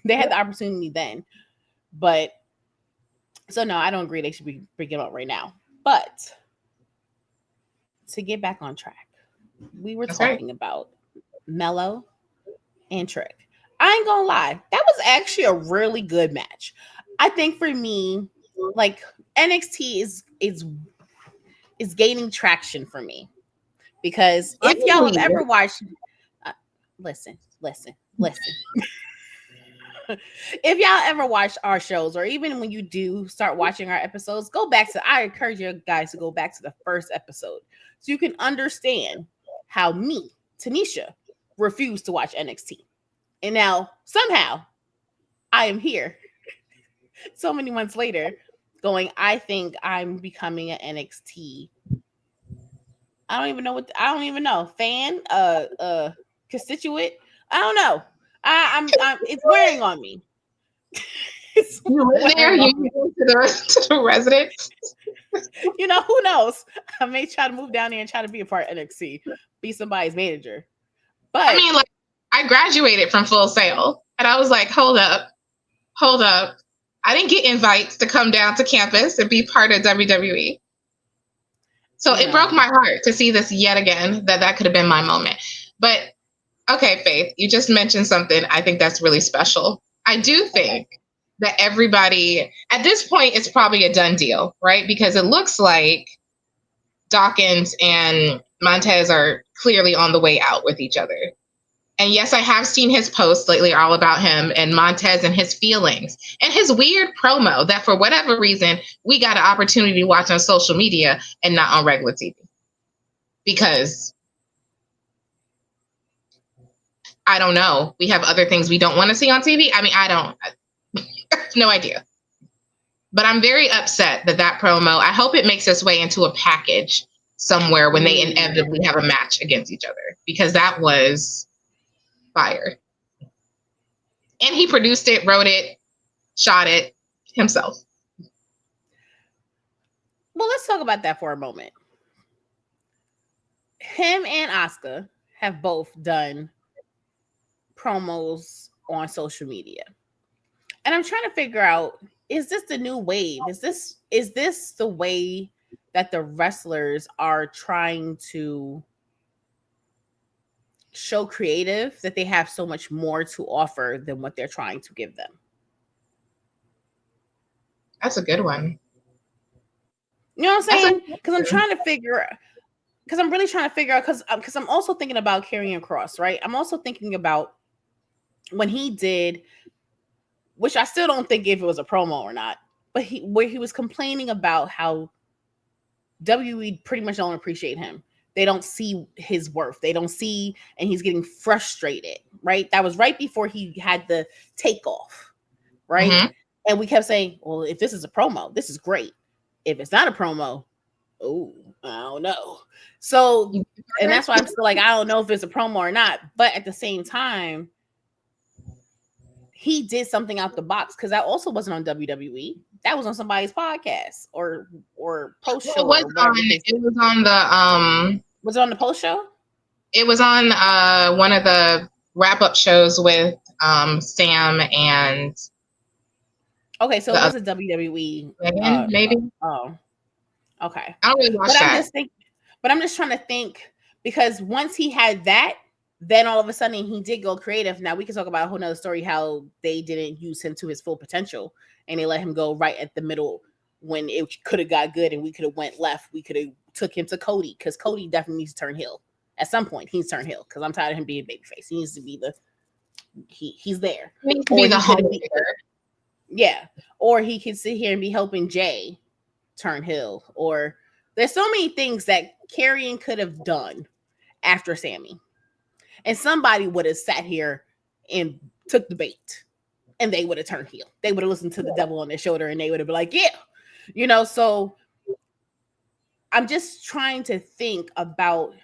They had the opportunity then, but so no, I don't agree they should be breaking up right now. But to get back on track, we were talking about Mello and Trick. I ain't gonna lie, that was actually a really good match. I think for me, like NXT is gaining traction for me because if y'all have ever watched, listen. If y'all ever watched our shows, or even when you do start watching our episodes, I encourage you guys to go back to the first episode so you can understand how me, Tanisha, refused to watch NXT. And now somehow I am here so many months later going, I think I'm becoming an NXT. I don't even know. Fan, constituent. I don't know. I'm it's wearing on me. You live there? You go to the residence? You know, who knows? I may try to move down there and try to be a part of NXT, be somebody's manager. But I mean, like, I graduated from Full Sail, and I was like, hold up. I didn't get invites to come down to campus and be part of WWE. So it broke my heart to see this yet again, that could have been my moment. But, okay, Faith, you just mentioned something. I think that's really special. I do think that everybody, at this point, it's probably a done deal, right? Because it looks like Dawkins and Montez are clearly on the way out with each other. And yes, I have seen his posts lately all about him and Montez and his feelings and his weird promo that for whatever reason, we got an opportunity to watch on social media and not on regular TV. Because I don't know. We have other things we don't want to see on TV. I mean, I have no idea. But I'm very upset that promo, I hope it makes its way into a package somewhere when they inevitably have a match against each other, because that was fire. And he produced it, wrote it, shot it himself. Well, let's talk about that for a moment. Him and Asuka have both done promos on social media. And I'm trying to figure out, is this the new wave? Is this the way that the wrestlers are trying to show creative, that they have so much more to offer than what they're trying to give them? That's a good one. You know what I'm saying? Because I'm trying to figure out, because I'm really trying to figure out, because I'm also thinking about Karrion Kross, right? I'm also thinking about when he did, which I still don't think if it was a promo or not, but where he was complaining about how WWE pretty much don't appreciate him. They don't see his worth. They don't see, and he's getting frustrated, right? That was right before he had the takeoff, right? Mm-hmm. And we kept saying, well, if this is a promo, this is great. If it's not a promo, oh, I don't know. So, and that's why I'm still like, I don't know if it's a promo or not. But at the same time, he did something out the box because that also wasn't on WWE. That was on somebody's podcast or post show. Well, it was on the Was it on the post show? It was on one of the wrap up shows with Sam and. Okay, so it was a WWE. Maybe. Oh, okay. I don't really watch that. I'm just trying to think, because once he had that, then all of a sudden he did go creative. Now we can talk about a whole nother story how they didn't use him to his full potential and they let him go right at the middle when it could have got good and we could have went left. We could have took him to Cody because Cody definitely needs to turn heel at some point. He needs to turn heel because I'm tired of him being babyface. He needs to be he's there. He needs to be the home leader. Yeah, or he could sit here and be helping Jay turn heel. Or there's so many things that Karrion could have done after Sammy. And somebody would have sat here and took the bait and they would have turned heel. They would have listened to the devil on their shoulder and they would have been like, yeah, so I'm just trying to think about,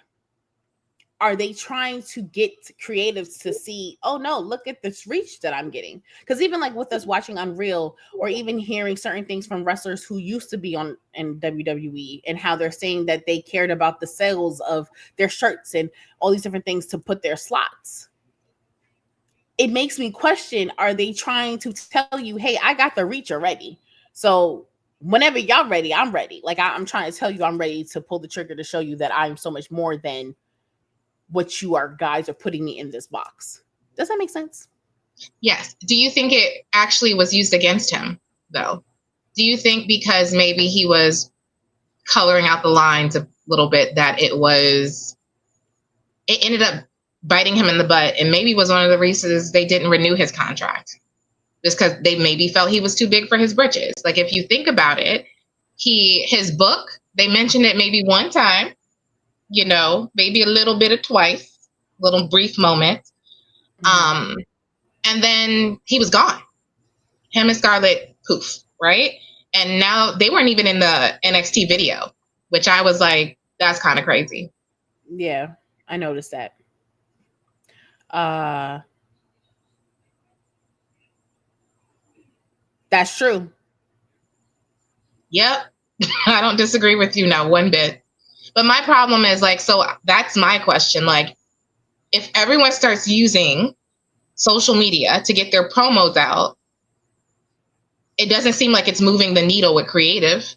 are they trying to get creatives to see, oh no, look at this reach that I'm getting? Because even like with us watching Unreal or even hearing certain things from wrestlers who used to be in WWE and how they're saying that they cared about the sales of their shirts and all these different things to put their slots. It makes me question, are they trying to tell you, hey, I got the reach already. So whenever y'all ready, I'm ready. Like I'm trying to tell you, I'm ready to pull the trigger to show you that I'm so much more than what you guys are putting me in this box. Does that make sense? Yes. Do you think it actually was used against him, though? Do you think because maybe he was coloring out the lines a little bit that it ended up biting him in the butt and maybe was one of the reasons they didn't renew his contract? Just because they maybe felt he was too big for his britches. Like if you think about it, his book, they mentioned it maybe one time, maybe a little bit of twice, little brief moment. And then he was gone. Him and Scarlett, poof, right? And now they weren't even in the NXT video, which I was like, that's kind of crazy. Yeah, I noticed that. That's true. Yep. I don't disagree with you now one bit. But my problem is so that's my question. Like, if everyone starts using social media to get their promos out, it doesn't seem like it's moving the needle with creative.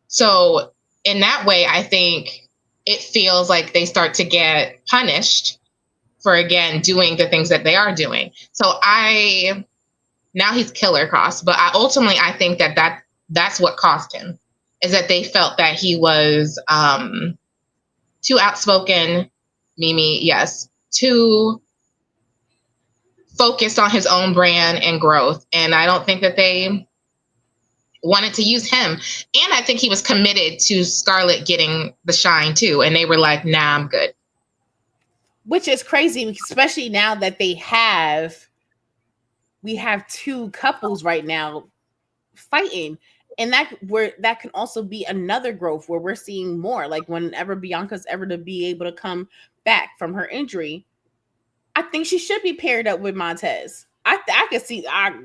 So in that way, I think it feels like they start to get punished for, again, doing the things that they are doing. So now he's Killer Cross, but ultimately I think that's what cost him. Is that they felt that he was too outspoken, Mimi, yes, too focused on his own brand and growth. And I don't think that they wanted to use him. And I think he was committed to Scarlett getting the shine too. And they were like, nah, I'm good. Which is crazy, especially now that we have two couples right now fighting. And that can also be another growth where we're seeing more. Like whenever Bianca's ever to be able to come back from her injury, I think she should be paired up with Montez. I could see them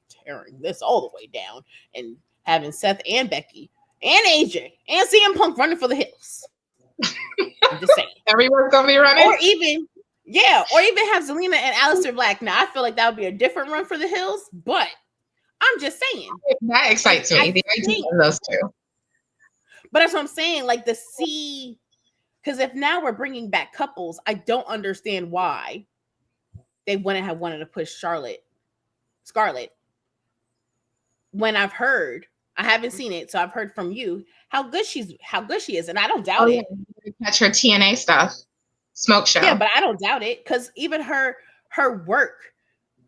tearing this all the way down and having Seth and Becky and AJ and CM Punk running for the hills. I'm just saying. Everyone's gonna be running. Or even have Zelina and Aleister Black. Now I feel like that would be a different run for the hills, but I'm just saying. That excites me. The idea of those two. But that's what I'm saying. Like because if now we're bringing back couples, I don't understand why they wouldn't have wanted to push Scarlett. When I haven't seen it, so I've heard from you how good she is, and I don't doubt it. Catch her TNA stuff, smoke show. Yeah, but I don't doubt it because even her work,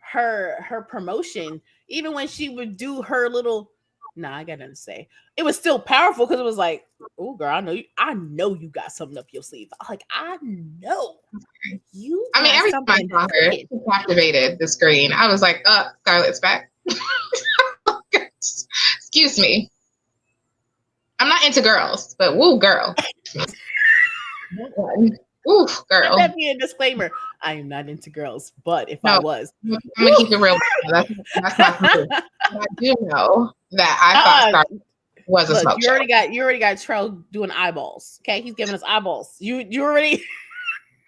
her promotion. Even when she would do her little Nah, I got nothing to say. It was still powerful because it was like, oh girl, I know you got something up your sleeve. Like, I know you. I mean, every time I saw her, she captivated the screen. I was like, Scarlett's back. Excuse me. I'm not into girls, but woo, girl. Ooh, girl. Let that be a disclaimer. I am not into girls, but if I was, I'm gonna keep it real. That's not true. I do know that I thought Scarlett was a smoke show. You already got Trell doing eyeballs. Okay, he's giving us eyeballs. You already.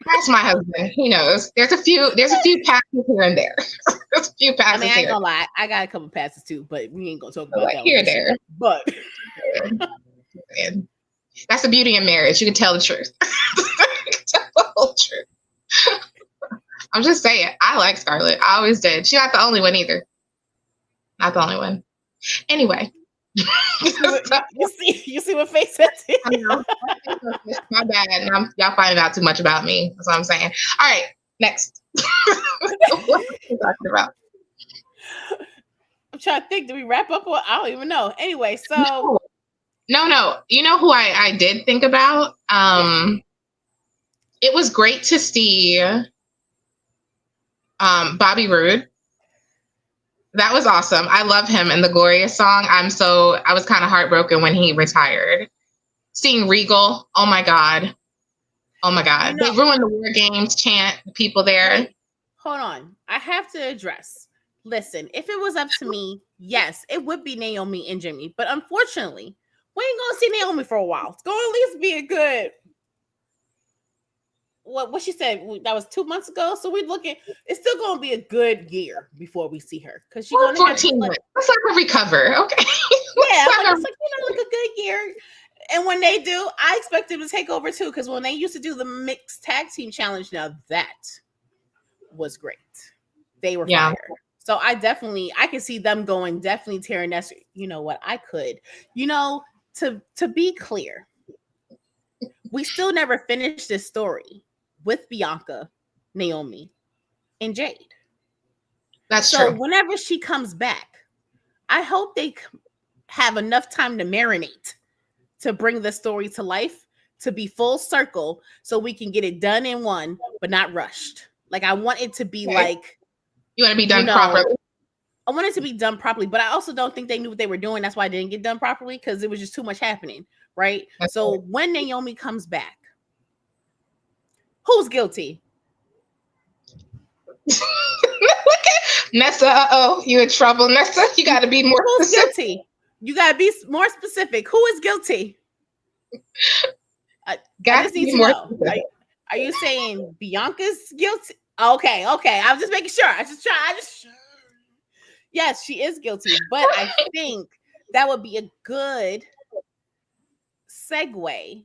That's my husband. He knows. There's a few passes here and there. There's a few passes. I mean, I ain't gonna lie. I got a couple passes too, but we ain't gonna talk about that here and there. But that's the beauty in marriage. You can tell the truth. You can tell the whole truth. I'm just saying. I like Scarlett. I always did. She's not the only one either. Not the only one. Anyway. you see what face said? I know. My bad. Now y'all finding out too much about me. That's what I'm saying. All right, next. What are we talking about? I'm trying to think. Do we wrap up? Or I don't even know. Anyway, so no. You know who I did think about? It was great to see Bobby Roode. That was awesome. I love him in the Glorious song. I was kind of heartbroken when he retired. Seeing Regal, oh my God. They ruined the War Games chant, the people there. Hold on. I have to address. Listen, if it was up to me, yes, it would be Naomi and Jimmy. But unfortunately, we ain't going to see Naomi for a while. It's going to at least be a good... What she said, that was 2 months ago. So we're looking, it's still going to be a good year before we see her. Because she's going to 14 months. Let's let her recover. Okay. Yeah, it's like a good year. And when they do, I expect them to take over too. Because when they used to do the mixed tag team challenge, now that was great. They were fire. So I can see them definitely tearing that. You know what? I could. To be clear, we still never finished this story with Bianca, Naomi, and Jade. That's true. So whenever she comes back, I hope they have enough time to marinate to bring the story to life, to be full circle, so we can get it done in one, but not rushed. Like, I want it to be like... You want to be done properly? I want it to be done properly, but I also don't think they knew what they were doing. That's why it didn't get done properly, because it was just too much happening, right? So when Naomi comes back, who's guilty? Look at Nessa. You in trouble, Nessa. You got to be more specific. Guilty? You got to be more specific. Who is guilty? I just need to know. Are you saying Bianca's guilty? Okay. I was just making sure. Yes, she is guilty, but I think that would be a good segue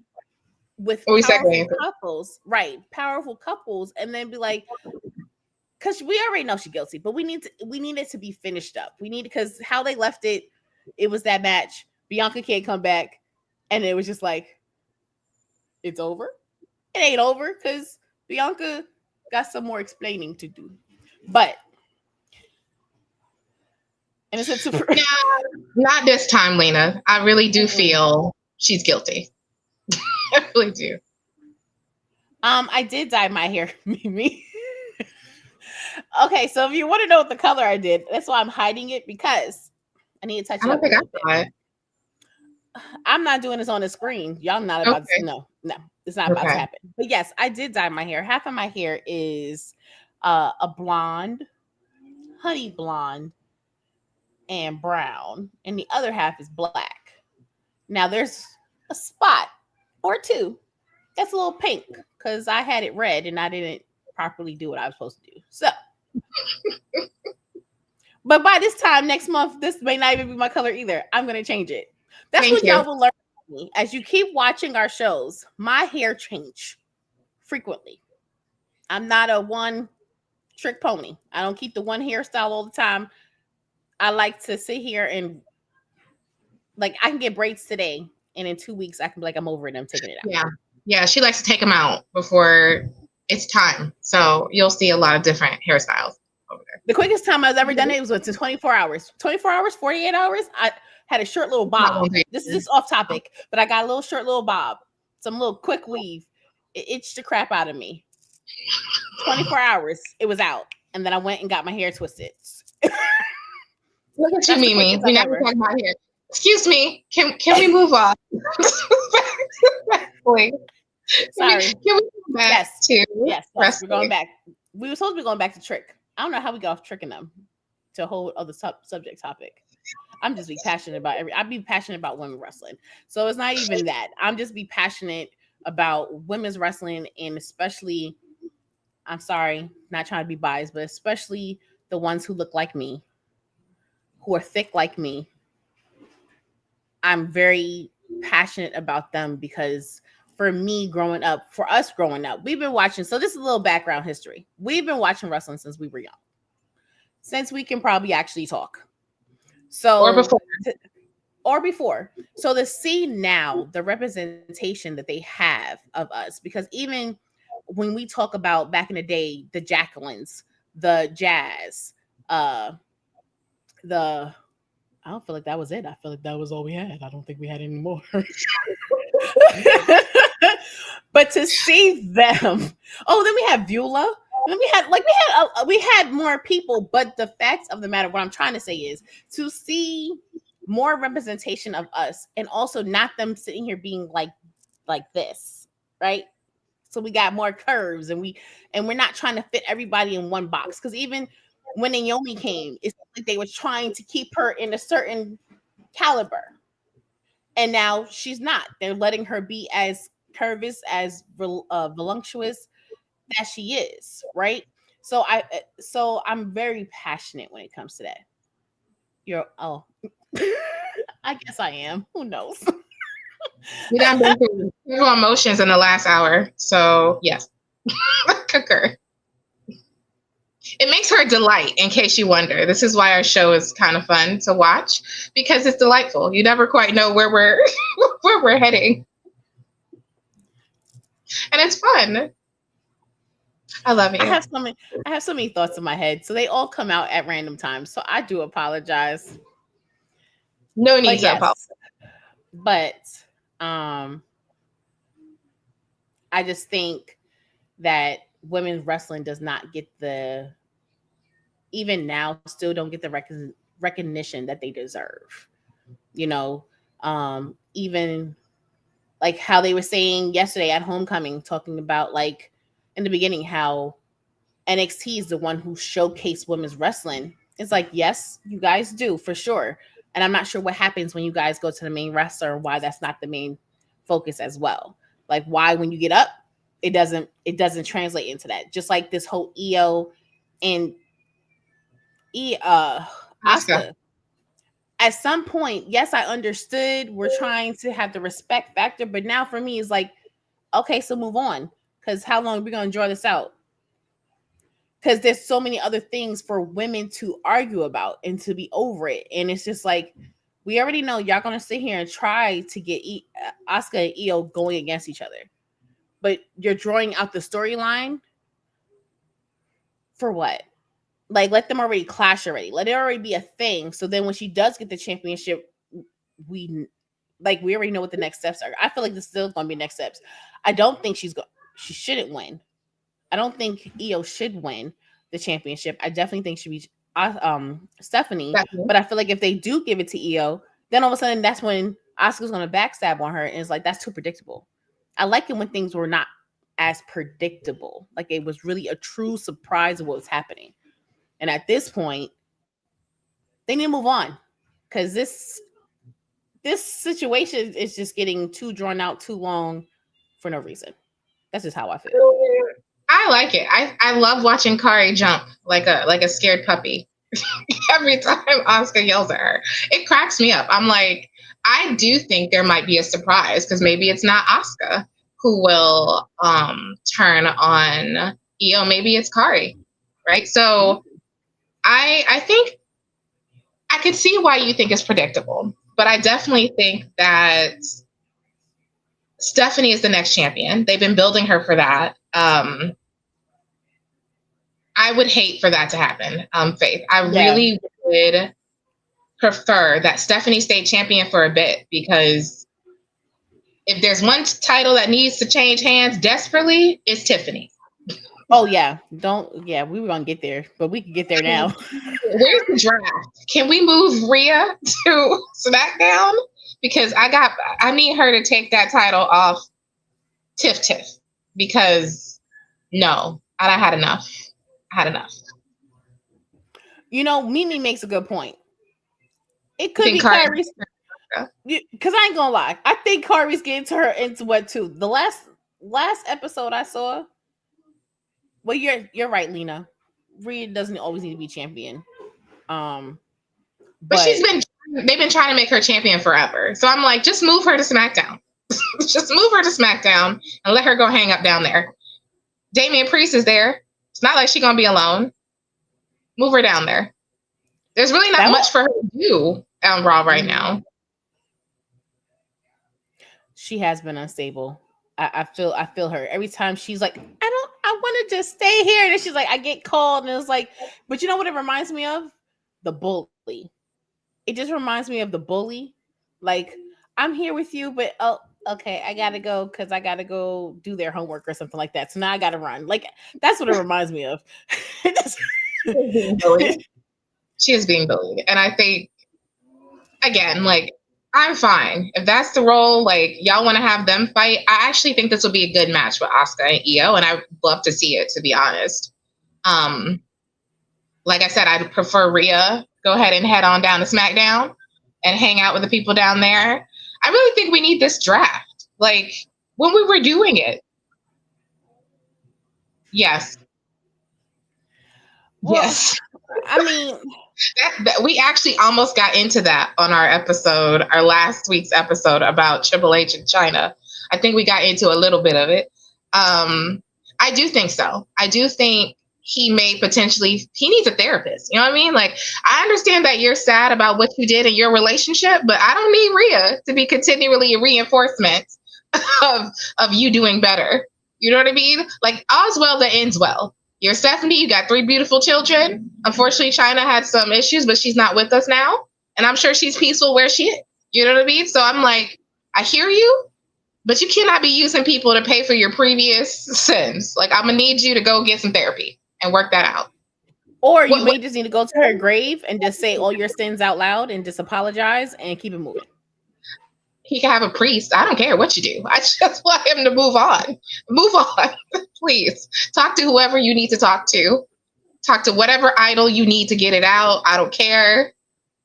with powerful couples, right? Powerful couples, and then be like, because we already know she's guilty, but we need it to be finished up. Because how they left it was that match. Bianca can't come back, and it was just like, it's over. It ain't over because Bianca got some more explaining to do, but. And it's not this time, Lena. I really do feel she's guilty. I really do. I did dye my hair, Mimi. Okay, so if you want to know what the color I did, that's why I'm hiding it, because I need to touch it up. I don't think I saw it. I'm not doing this on the screen. Y'all not about to no, it's not about to happen. But yes, I did dye my hair. Half of my hair is a blonde, honey blonde, and brown, and the other half is black. Now there's a spot or two that's a little pink because I had it red and I didn't properly do what I was supposed to do. So, but by this time next month, this may not even be my color either. I'm gonna change it. That's what y'all will learn from me as you keep watching our shows. My hair change frequently. I'm not a one trick pony. I don't keep the one hairstyle all the time. I like to sit here and like I can get braids today, and in 2 weeks I can be like, I'm over it. I'm taking it out. Yeah. She likes to take them out before it's time. So you'll see a lot of different hairstyles over there. The quickest time I've ever done it was 24 hours. 24 hours, 48 hours. Had a short little bob. This is just off topic, but I got a little short little bob, some little quick weave. It itched the crap out of me. 24 hours, it was out, and then I went and got my hair twisted. Look at you, Mimi. We never talk about hair. Excuse me. Can we move on? Sorry. Can we go back to yes, we're going back. We were supposed to be going back to Trick. I don't know how we got off tricking them to a whole other subject topic. I'm just be passionate about I'd be passionate about women wrestling. So it's not even that. I'm just be passionate about women's wrestling, and especially, I'm sorry, not trying to be biased, but especially the ones who look like me, who are thick like me. I'm very passionate about them because for me growing up, we've been watching. So this is a little background history. We've been watching wrestling since we were young, since we can probably actually talk. So or before. So to see now the representation that they have of us, because even when we talk about back in the day, the Jacquelines, the Jazz, I don't feel like that was it. I feel like that was all we had. I don't think we had any more. But to see them, then we had Beulah. And we had more people. But the fact of the matter, what I'm trying to say is to see more representation of us, and also not them sitting here being like this, right? So we got more curves, and we're not trying to fit everybody in one box. Because even when Naomi came, it's like they were trying to keep her in a certain caliber, and now she's not. They're letting her be as curvous, as voluptuous that she is, right? So I'm very passionate when it comes to that. I guess I am. Who knows? We done been through several emotions in the last hour, so yes, concur. It makes her a delight, in case you wonder. This is why our show is kind of fun to watch, because it's delightful. You never quite know where we're heading. And it's fun. I love it. I have so many thoughts in my head. So they all come out at random times. So I do apologize. No need to apologize. But I just think that women's wrestling does not get even now, still don't get the recognition that they deserve. Even like how they were saying yesterday at Homecoming, talking about like in the beginning how NXT is the one who showcased women's wrestling. It's like, yes, you guys do for sure. And I'm not sure what happens when you guys go to the main roster, and why that's not the main focus as well. Like why when you get up, it doesn't translate into that. Just like this whole Io and Asuka. At some point, yes, I understood we're trying to have the respect factor, but now for me it's like, okay, so move on, because how long are we going to draw this out? Because there's so many other things for women to argue about and to be over it, and it's just like, we already know y'all going to sit here and try to get Asuka and Io going against each other, but you're drawing out the storyline for what? Like, let them already clash already. Let it already be a thing. So then when she does get the championship, we already know what the next steps are. I feel like this is still going to be next steps. I don't think she shouldn't win. I don't think Io should win the championship. I definitely think she be Stephanie. Definitely. But I feel like if they do give it to Io, then all of a sudden that's when Asuka's going to backstab on her, and it's like, that's too predictable. I like it when things were not as predictable. Like it was really a true surprise of what was happening. And at this point, they need to move on, because this situation is just getting too drawn out, too long for no reason. That's just how I feel. I like it. I love watching Kari jump like a scared puppy. Every time Asuka yells at her, it cracks me up. I'm like, I do think there might be a surprise, because maybe it's not Asuka who will turn on Io. Maybe it's Kari, right? So I think I could see why you think it's predictable, but I definitely think that Stephanie is the next champion. They've been building her for that. I would hate for that to happen, Faith. I really would prefer that Stephanie stay champion for a bit, because if there's one title that needs to change hands desperately, it's Tiffany. Oh yeah, we were gonna get there, but we can get there now. Where's the draft? Can we move Rhea to SmackDown? Because I need her to take that title off Tiff, because no, I had enough. You know, Mimi makes a good point. It could be Kyrie's, because I ain't gonna lie. I think Kyrie's getting to her into what too. The last episode I saw. Well, you're right, Lena. Rhea doesn't always need to be champion. But they've been trying to make her champion forever. So I'm like, just move her to SmackDown. Just move her to SmackDown and let her go hang up down there. Damian Priest is there. It's not like she's gonna be alone. Move her down there. There's really not much for her to do on Raw right now. She has been unstable. I feel her every time. She's like, I want to just stay here, and then she's like, I get called, and it's like, but you know what it reminds me of? The bully. It just reminds me of the bully. Like, I'm here with you, but oh, okay, I gotta go because I gotta go do their homework or something like that. So now I gotta run. Like, that's what it reminds me of. She is being bullied, and I think, again, like, I'm fine. If that's the role, like, y'all want to have them fight, I actually think this will be a good match with Asuka and Io, and I'd love to see it, to be honest. Like I said, I'd prefer Rhea go ahead and head on down to SmackDown and hang out with the people down there. I really think we need this draft. Like, when we were doing it. Yes. Well, yes. I mean... we actually almost got into that on our last week's episode about Triple H in China. I think we got into a little bit of it. I do think so. I do think he needs a therapist. You know what I mean? Like, I understand that you're sad about what you did in your relationship, but I don't need Rhea to be continually a reinforcement of you doing better. You know what I mean? Like, all's well that ends well. You're Stephanie. You got 3 beautiful children. Unfortunately, China had some issues, but she's not with us now. And I'm sure she's peaceful where she is. You know what I mean? So I'm like, I hear you, but you cannot be using people to pay for your previous sins. Like, I'm going to need you to go get some therapy and work that out. Or you may just need to go to her grave and just say all your sins out loud and just apologize and keep it moving. He can have a priest. I don't care what you do. I just want him to move on. Move on, please. Talk to whoever you need to talk to. Talk to whatever idol you need to get it out. I don't care.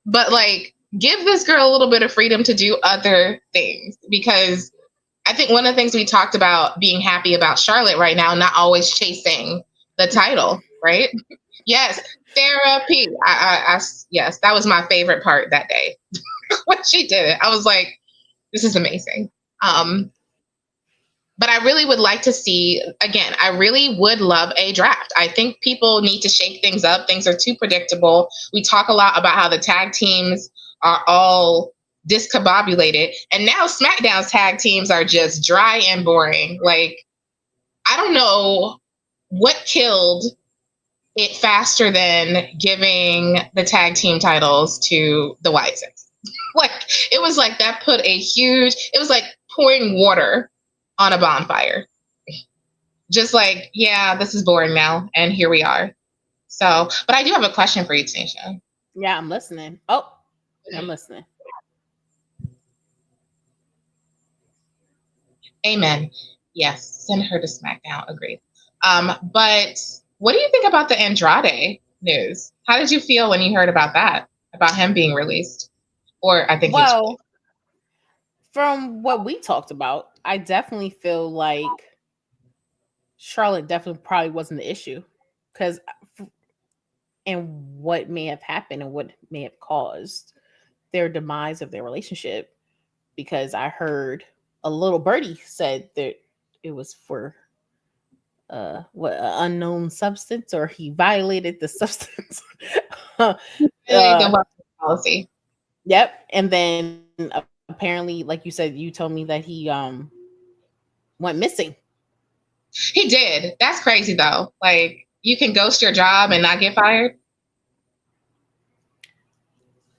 But, like, give this girl a little bit of freedom to do other things. Because I think one of the things we talked about being happy about Charlotte right now, not always chasing the title, right? Yes, therapy. Yes, that was my favorite part that day. When she did it, I was like, this is amazing. But I really would like to see, again, I really would love a draft. I think people need to shake things up. Things are too predictable. We talk a lot about how the tag teams are all discombobulated. And now SmackDown's tag teams are just dry and boring. Like, I don't know what killed it faster than giving the tag team titles to the White Six. Like, it was like that it was like pouring water on a bonfire. Just like, yeah, this is boring now. And here we are. So, but I do have a question for you, Tanisha. Yeah, I'm listening. Oh, I'm listening. Amen. Yes, send her to SmackDown. Agreed. But what do you think about the Andrade news? How did you feel when you heard about that? About him being released? Or I think from what we talked about, I definitely feel like Charlotte definitely probably wasn't the issue, and what may have happened and what may have caused their demise of their relationship, because I heard a little birdie said that it was for unknown substance, or he violated the substance policy. Yep. And then apparently, like you said, you told me that he went missing. He did. That's crazy though. Like, you can ghost your job and not get fired.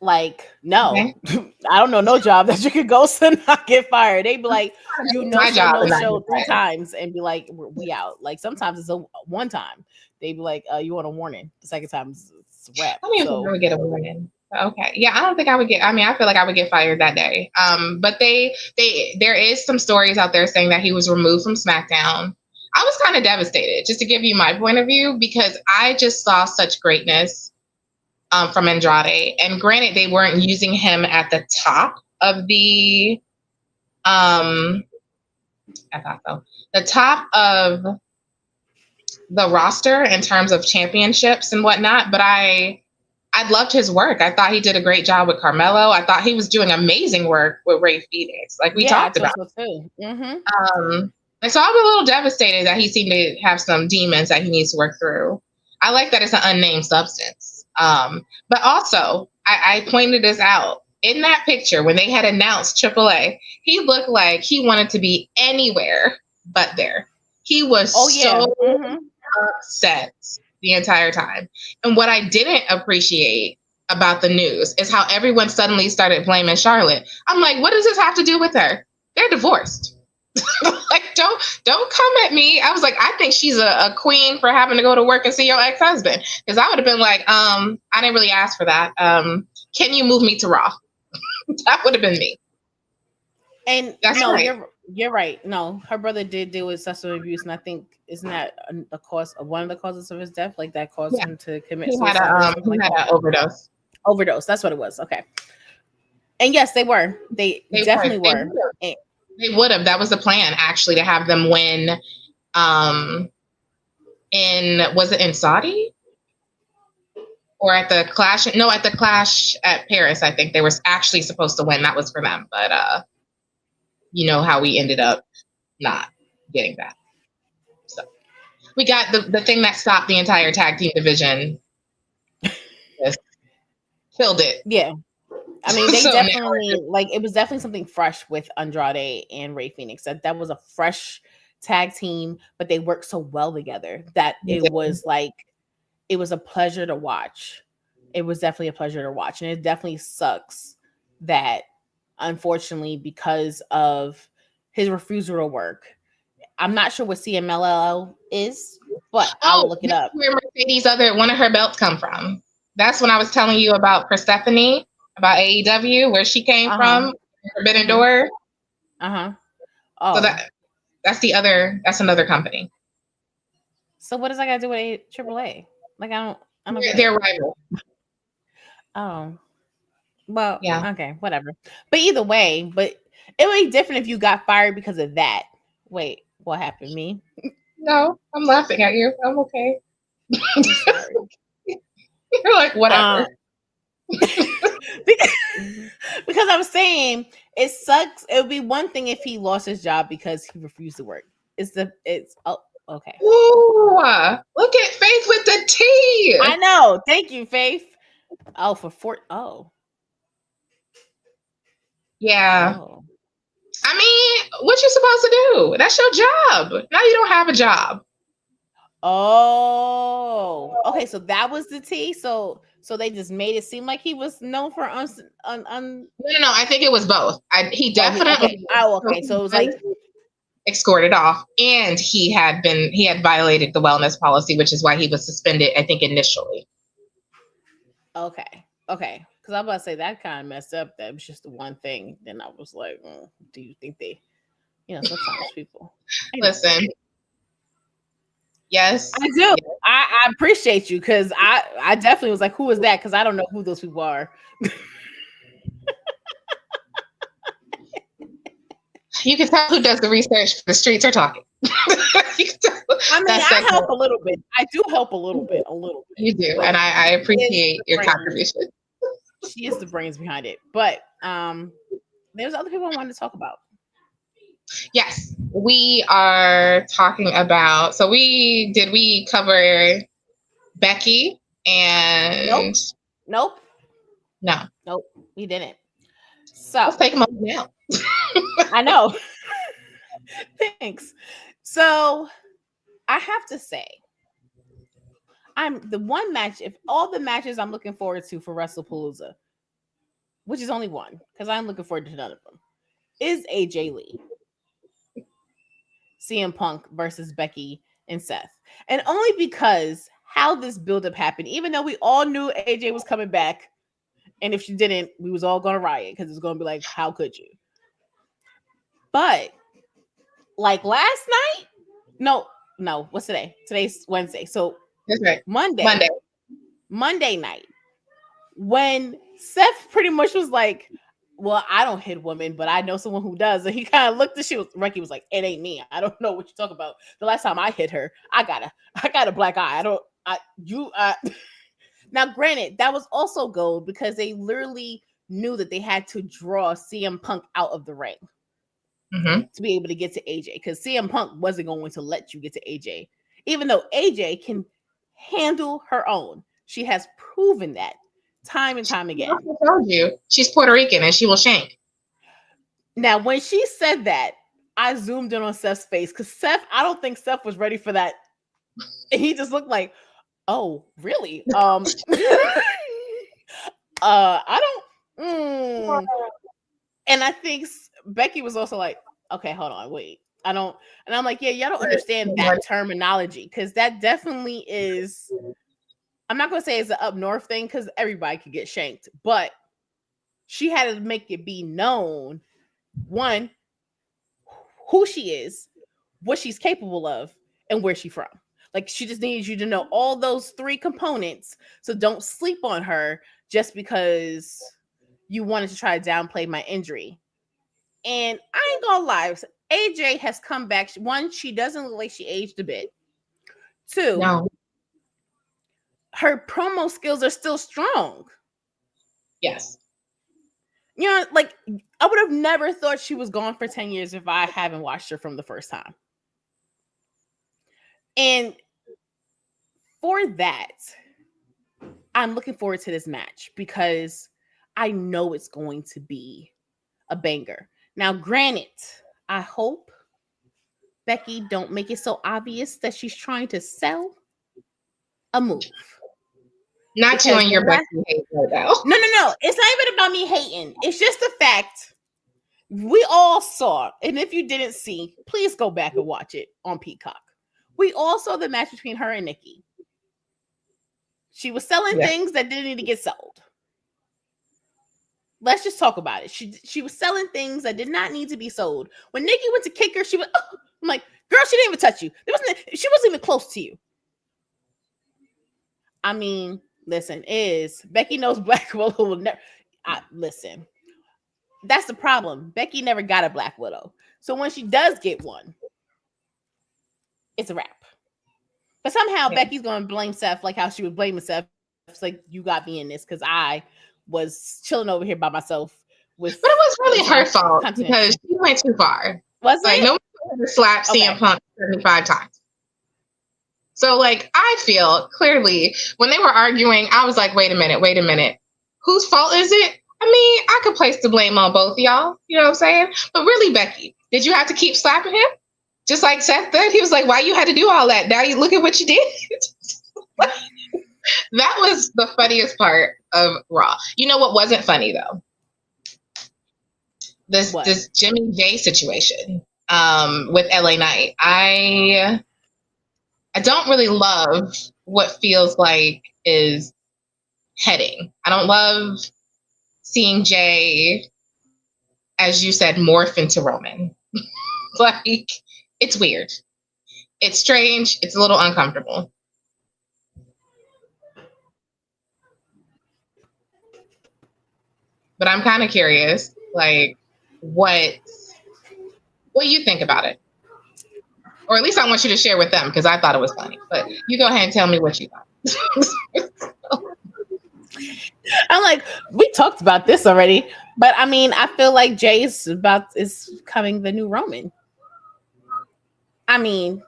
Like, no, Okay. I don't know no job that you could ghost and not get fired. They'd be like, you know, My job no is not show get 3 fired. times and be like, we out. Like sometimes it's a one time. They'd be like, you want a warning. The second time it's a wrap. I don't even think I would get a warning. Okay. Yeah, I don't think I would get, I mean, I feel like I would get fired that day. But there is some stories out there saying that he was removed from SmackDown. I was kind of devastated, just to give you my point of view, because I just saw such greatness from Andrade. And granted, they weren't using him at the top of the, I thought so, the top of the roster in terms of championships and whatnot, but I loved his work. I thought he did a great job with Carmelo. I thought he was doing amazing work with Ray Phoenix, like we talked about. So too. Mm-hmm. And so I'm a little devastated that he seemed to have some demons that he needs to work through. I like that it's an unnamed substance. But also, I pointed this out. In that picture, when they had announced AAA, he looked like he wanted to be anywhere but there. He was so upset the entire time. And what I didn't appreciate about the news is how everyone suddenly started blaming Charlotte. I'm like, what does this have to do with her? They're divorced. Like, don't come at me. I was like, I think she's a queen for having to go to work and see your ex-husband. Because I would have been like, I didn't really ask for that. Can you move me to Raw? That would have been me. And that's no, right. You're right. No, her brother did deal with sexual abuse, and I think isn't that the cause of one of the causes of his death? Like that caused him to commit suicide. He had an overdose. Overdose. That's what it was. Okay. And yes, they were. They definitely were. They would have. That was the plan, actually, to have them win. Was it in Saudi? Or at the Clash? No, at the Clash at Paris. I think they were actually supposed to win. That was for them, but you know how we ended up not getting that. So we got the thing that stopped the entire tag team division. Just killed it. Yeah. I mean, they definitely it was definitely something fresh with Andrade and Ray Phoenix. That was a fresh tag team, but they worked so well together that it was a pleasure to watch. It was definitely a pleasure to watch. And it definitely sucks that, unfortunately, because of his refusal to work, I'm not sure what CMLL is, but I'll look it up. Where Mercedes' one of her belts come from. That's when I was telling you about Persephone, about AEW, where she came from, Forbidden Door. Oh. So that's another company. So what does that got to do with AAA? Like I don't. They're rival. Oh, well, yeah. Okay, whatever. But either way, but it would be different if you got fired because of that. Wait, what happened? Me? No, I'm laughing at you. I'm okay. I'm sorry. You're like, whatever. Because I'm saying it sucks. It would be one thing if he lost his job because he refused to work. Okay. Ooh, look at Faith with the T. I know. Thank you, Faith. Oh, yeah. Oh. I mean, what you supposed to do? That's your job. Now you don't have a job. Oh, okay. So that was the T. So they just made it seem like he was known for No. I think it was both. He definitely. Okay. So it was like escorted off, and he had violated the wellness policy, which is why he was suspended, I think, initially. Okay. Because I'm about to say that kind of messed up. That was just the one thing. Then I was like, do you think they, sometimes people listen? Yes, I do. Yes. I appreciate you because I definitely was like, who is that? Because I don't know who those people are. You can tell who does the research. The streets are talking. I help a little bit. I do help a little bit. You do, and I appreciate your contribution. She is the brains behind it. But there's other people I wanted to talk about. Yes, we are talking about. So we cover Becky and Nope. No. Nope. We didn't. So let's take them up now. I know. Thanks. So I have to say, I'm the one match. If all the matches I'm looking forward to for WrestlePalooza, which is only one, because I'm looking forward to none of them, is AJ Lee. CM Punk versus Becky and Seth. And only because how this buildup happened, even though we all knew AJ was coming back, and if she didn't, we was all going to riot because it's going to be like, how could you? But like last night, no, what's today? Today's Wednesday. So that's right. Monday night, when Seth pretty much was like, well, I don't hit women, but I know someone who does. And he kind of looked at Ricky was like, it ain't me. I don't know what you're talking about. The last time I hit her, I got a black eye. Now, granted, that was also gold because they literally knew that they had to draw CM Punk out of the ring to be able to get to AJ, because CM Punk wasn't going to let you get to AJ, even though AJ can handle her own. She has proven that time and time again. I told you, she's Puerto Rican and she will shank. Now, when she said that, I zoomed in on Seth's face because I don't think Seth was ready for that. And he just looked like, oh, really? I don't. And I think Becky was also like, okay, hold on, wait. I don't. And I'm like, yeah, y'all don't understand that terminology, because that definitely is. I'm not going to say it's an up north thing because everybody could get shanked, but she had to make it be known, one, who she is, what she's capable of, and where she's from. Like, she just needs you to know all those three components. So don't sleep on her just because you wanted to try to downplay my injury. And I ain't gonna lie, AJ has come back. One, she doesn't look like she aged a bit. Two, no. Her promo skills are still strong. Yes. You know, like, I would have never thought she was gone for 10 years if I haven't watched her from the first time. And for that, I'm looking forward to this match because I know it's going to be a banger. Now, granted, I hope Becky don't make it so obvious that she's trying to sell a move. Not because you and your Becky hate right now. No. It's not even about me hating. It's just the fact we all saw, and if you didn't see, please go back and watch it on Peacock. We all saw the match between her and Nikki. She was selling things that didn't need to get sold. Let's just talk about it. She was selling things that did not need to be sold. When Nikki went to kick her, she was, I'm like, girl, she didn't even touch you. She wasn't even close to you. I mean, listen, Becky knows Black Widow will never. Listen, that's the problem. Becky never got a Black Widow. So when she does get one, it's a wrap. But somehow Becky's going to blame Seth like how she was blaming Seth. It's like, you got me in this because I was chilling over here by myself. But it was really her fault because she went too far. Was it? Like, no one slapped CM Punk 75 times. So, like, I feel clearly when they were arguing, I was like, wait a minute. Whose fault is it? I mean, I could place the blame on both of y'all. You know what I'm saying? But really, Becky, did you have to keep slapping him? Just like Seth did? He was like, why you had to do all that? Now you look at what you did. That was the funniest part of Raw. You know what wasn't funny, though? This Jimmy J situation with LA Knight. I don't really love what feels like is heading. I don't love seeing Jay, as you said, morph into Roman. Like, it's weird. It's strange. It's a little uncomfortable. But I'm kind of curious, like, what you think about it. Or at least I want you to share with them because I thought it was funny. But you go ahead and tell me what you thought. I'm like, we talked about this already. But I mean, I feel like Jay is becoming the new Roman. I mean,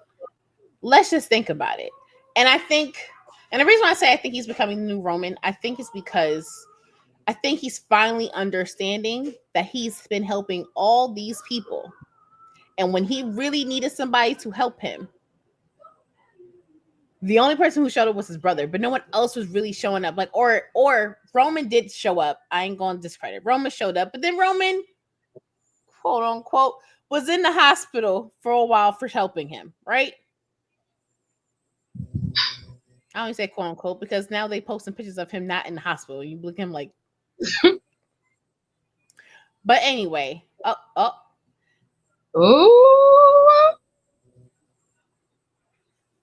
let's just think about it. And the reason why I say I think he's becoming the new Roman, I think it's because I think he's finally understanding that he's been helping all these people. And when he really needed somebody to help him, The only person who showed up was his brother, but no one else was really showing up. Like, or Roman did show up. I ain't going to discredit. Roman showed up, but then Roman, quote unquote, was in the hospital for a while for helping him, right? I only say quote unquote because now they posting pictures of him not in the hospital. You look at him like. But anyway, Ooh.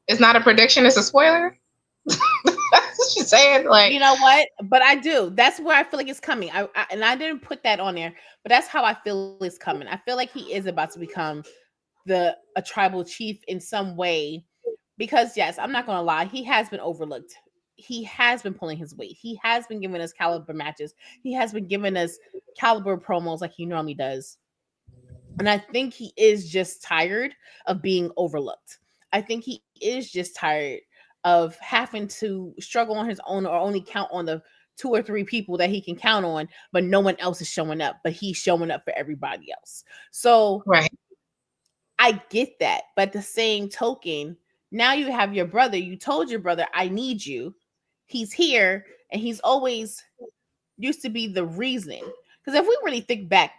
It's not a prediction, it's a spoiler. That's what she's saying. Like, you know what? But I do. That's where I feel like it's coming. And I didn't put that on there, but that's how I feel it's coming. I feel like he is about to become a tribal chief in some way. Because yes, I'm not gonna lie, he has been overlooked. He has been pulling his weight. He has been giving us caliber matches. He has been giving us caliber promos like he normally does. And I think he is just tired of being overlooked. I think he is just tired of having to struggle on his own or only count on the 2 or 3 people that he can count on, but no one else is showing up, but he's showing up for everybody else. So right. I get that. But at the same token, now you have your brother. You told your brother, I need you. He's here, and he's always used to be the reason. Because if we really think back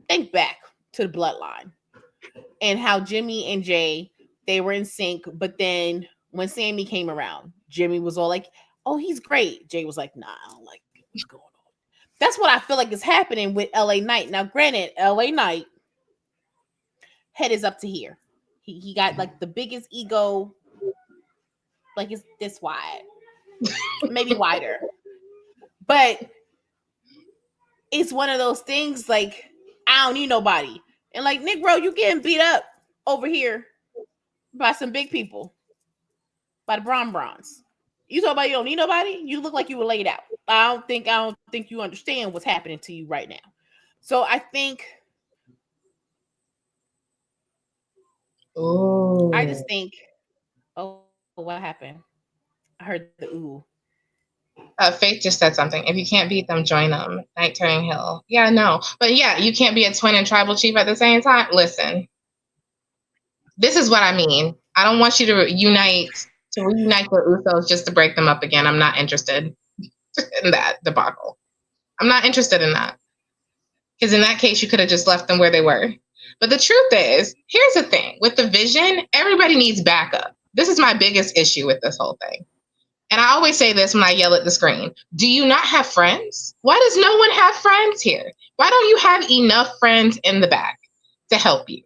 to the bloodline and how Jimmy and Jay, they were in sync. But then when Sammy came around, Jimmy was all like, oh, he's great. Jay was like, nah, I don't like what's going on. That's what I feel like is happening with LA Knight. Now, granted, LA Knight head is up to here. He got like the biggest ego. Like it's this wide, maybe wider. But it's one of those things like, I don't need nobody. And like, Nick, bro, you getting beat up over here by some big people, by the Bronze. You talk about you don't need nobody? You look like you were laid out. I don't think you understand what's happening to you right now. So I think I just think, oh, what happened? I heard the ooh. Faith just said something. If you can't beat them, join them. Night Turning Hill. Yeah, no. But yeah, you can't be a twin and tribal chief at the same time. Listen, this is what I mean. I don't want you to reunite the Usos just to break them up again. I'm not interested in that debacle. I'm not interested in that. Because in that case, you could have just left them where they were. But the truth is, here's the thing. With the vision, everybody needs backup. This is my biggest issue with this whole thing. And I always say this when I yell at the screen. Do you not have friends? Why does no one have friends here? Why don't you have enough friends in the back to help you?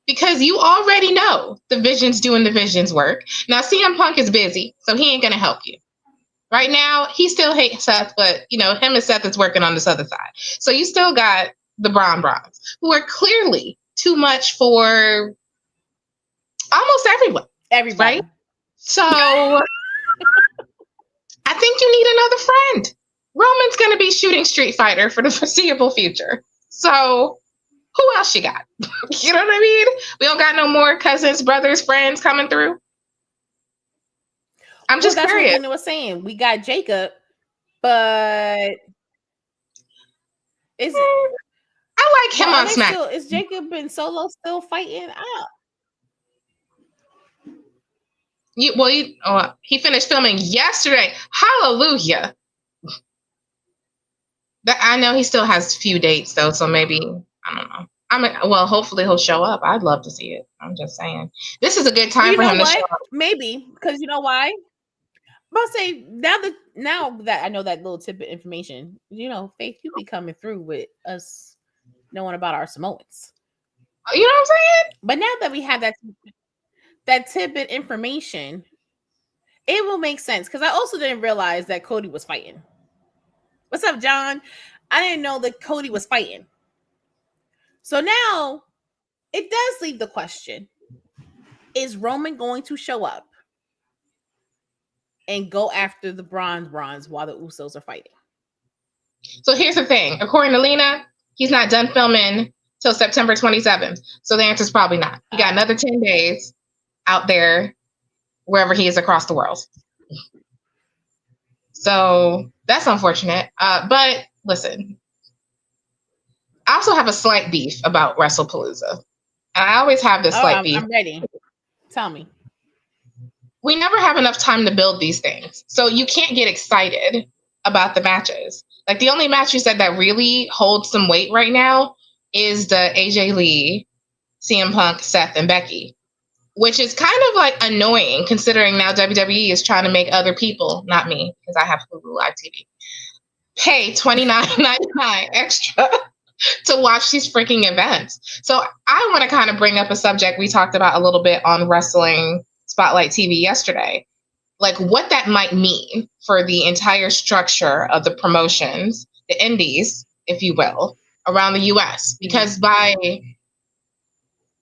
Because you already know the Vision's doing the Vision's work. Now, CM Punk is busy, so he ain't going to help you. Right now, he still hates Seth, but, you know, him and Seth is working on this other side. So you still got the Bronze, who are clearly too much for almost everyone. Everybody. Right? So I think you need another friend. Roman's going to be shooting Street Fighter for the foreseeable future. So who else you got? You know what I mean? We don't got no more cousins, brothers, friends coming through. I'm just that's curious. What Lena was saying. We got Jacob, but is it? I like him on SmackDown. Is Jacob and Solo still fighting out? He finished filming yesterday. Hallelujah. I know he still has a few dates though, so maybe I don't know. Hopefully he'll show up. I'd love to see it. I'm just saying, this is a good time for him to show up. Maybe because you know why? I'm about to say now that I know that little tidbit information, you know, Faith, you be coming through with us knowing about our Samoans. You know what I'm saying? But now that we have that tidbit information, it will make sense because I also didn't realize that Cody was fighting. What's up, John? I didn't know that Cody was fighting. So now it does leave the question: is Roman going to show up and go after the bronze while the Usos are fighting? So here's the thing. According to Lena, he's not done filming till September 27th. So the answer is probably not. He got another 10 days out there, wherever he is across the world. So that's unfortunate. But listen, I also have a slight beef about WrestlePalooza. And I always have this slight beef. I'm ready. Tell me. we never have enough time to build these things. So you can't get excited about the matches. Like the only match you said that really holds some weight right now is the AJ Lee, CM Punk, Seth, and Becky, which is kind of like annoying considering now WWE is trying to make other people, not me, because I have Hulu Live TV, pay $29.99 extra to watch these freaking events. So I want to kind of bring up a subject we talked about a little bit on Wrestling Spotlight TV yesterday, like what that might mean for the entire structure of the promotions, the indies, if you will, around the US. Because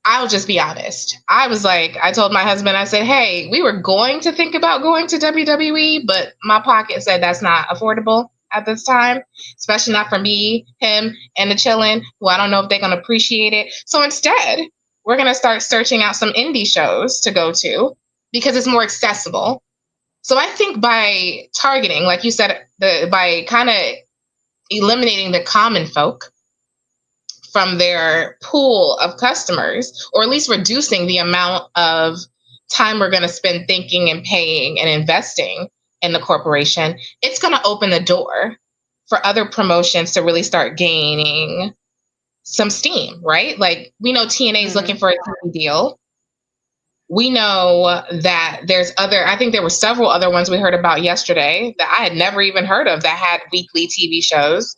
I'll just be honest. I was like, I told my husband, I said, hey, we were going to think about going to WWE, but my pocket said that's not affordable at this time, especially not for me, him, and the chillin', who I don't know if they're going to appreciate it. So instead, we're going to start searching out some indie shows to go to because it's more accessible. So I think by targeting, like you said, by kind of eliminating the common folk from their pool of customers, or at least reducing the amount of time we're going to spend thinking and paying and investing in the corporation, it's going to open the door for other promotions to really start gaining some steam, right? Like we know TNA is looking for a TV deal. We know that there's I think there were several other ones we heard about yesterday that I had never even heard of that had weekly TV shows.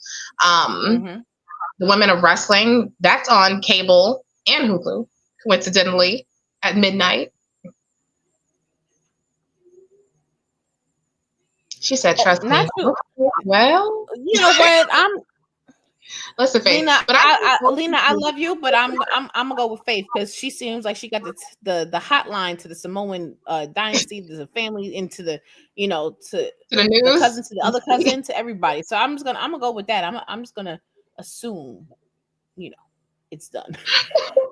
The Women of Wrestling, that's on cable and Hulu, coincidentally, at midnight. She said, trust me. Well, you know what? Listen, Faith. Lena, Lena, I love you, but I'm gonna go with Faith because she seems like she got the hotline to the Samoan dynasty, to the family, into the to the news, the cousin, to the other cousin, to everybody. So I'm gonna go with that. I'm just gonna assume, it's done.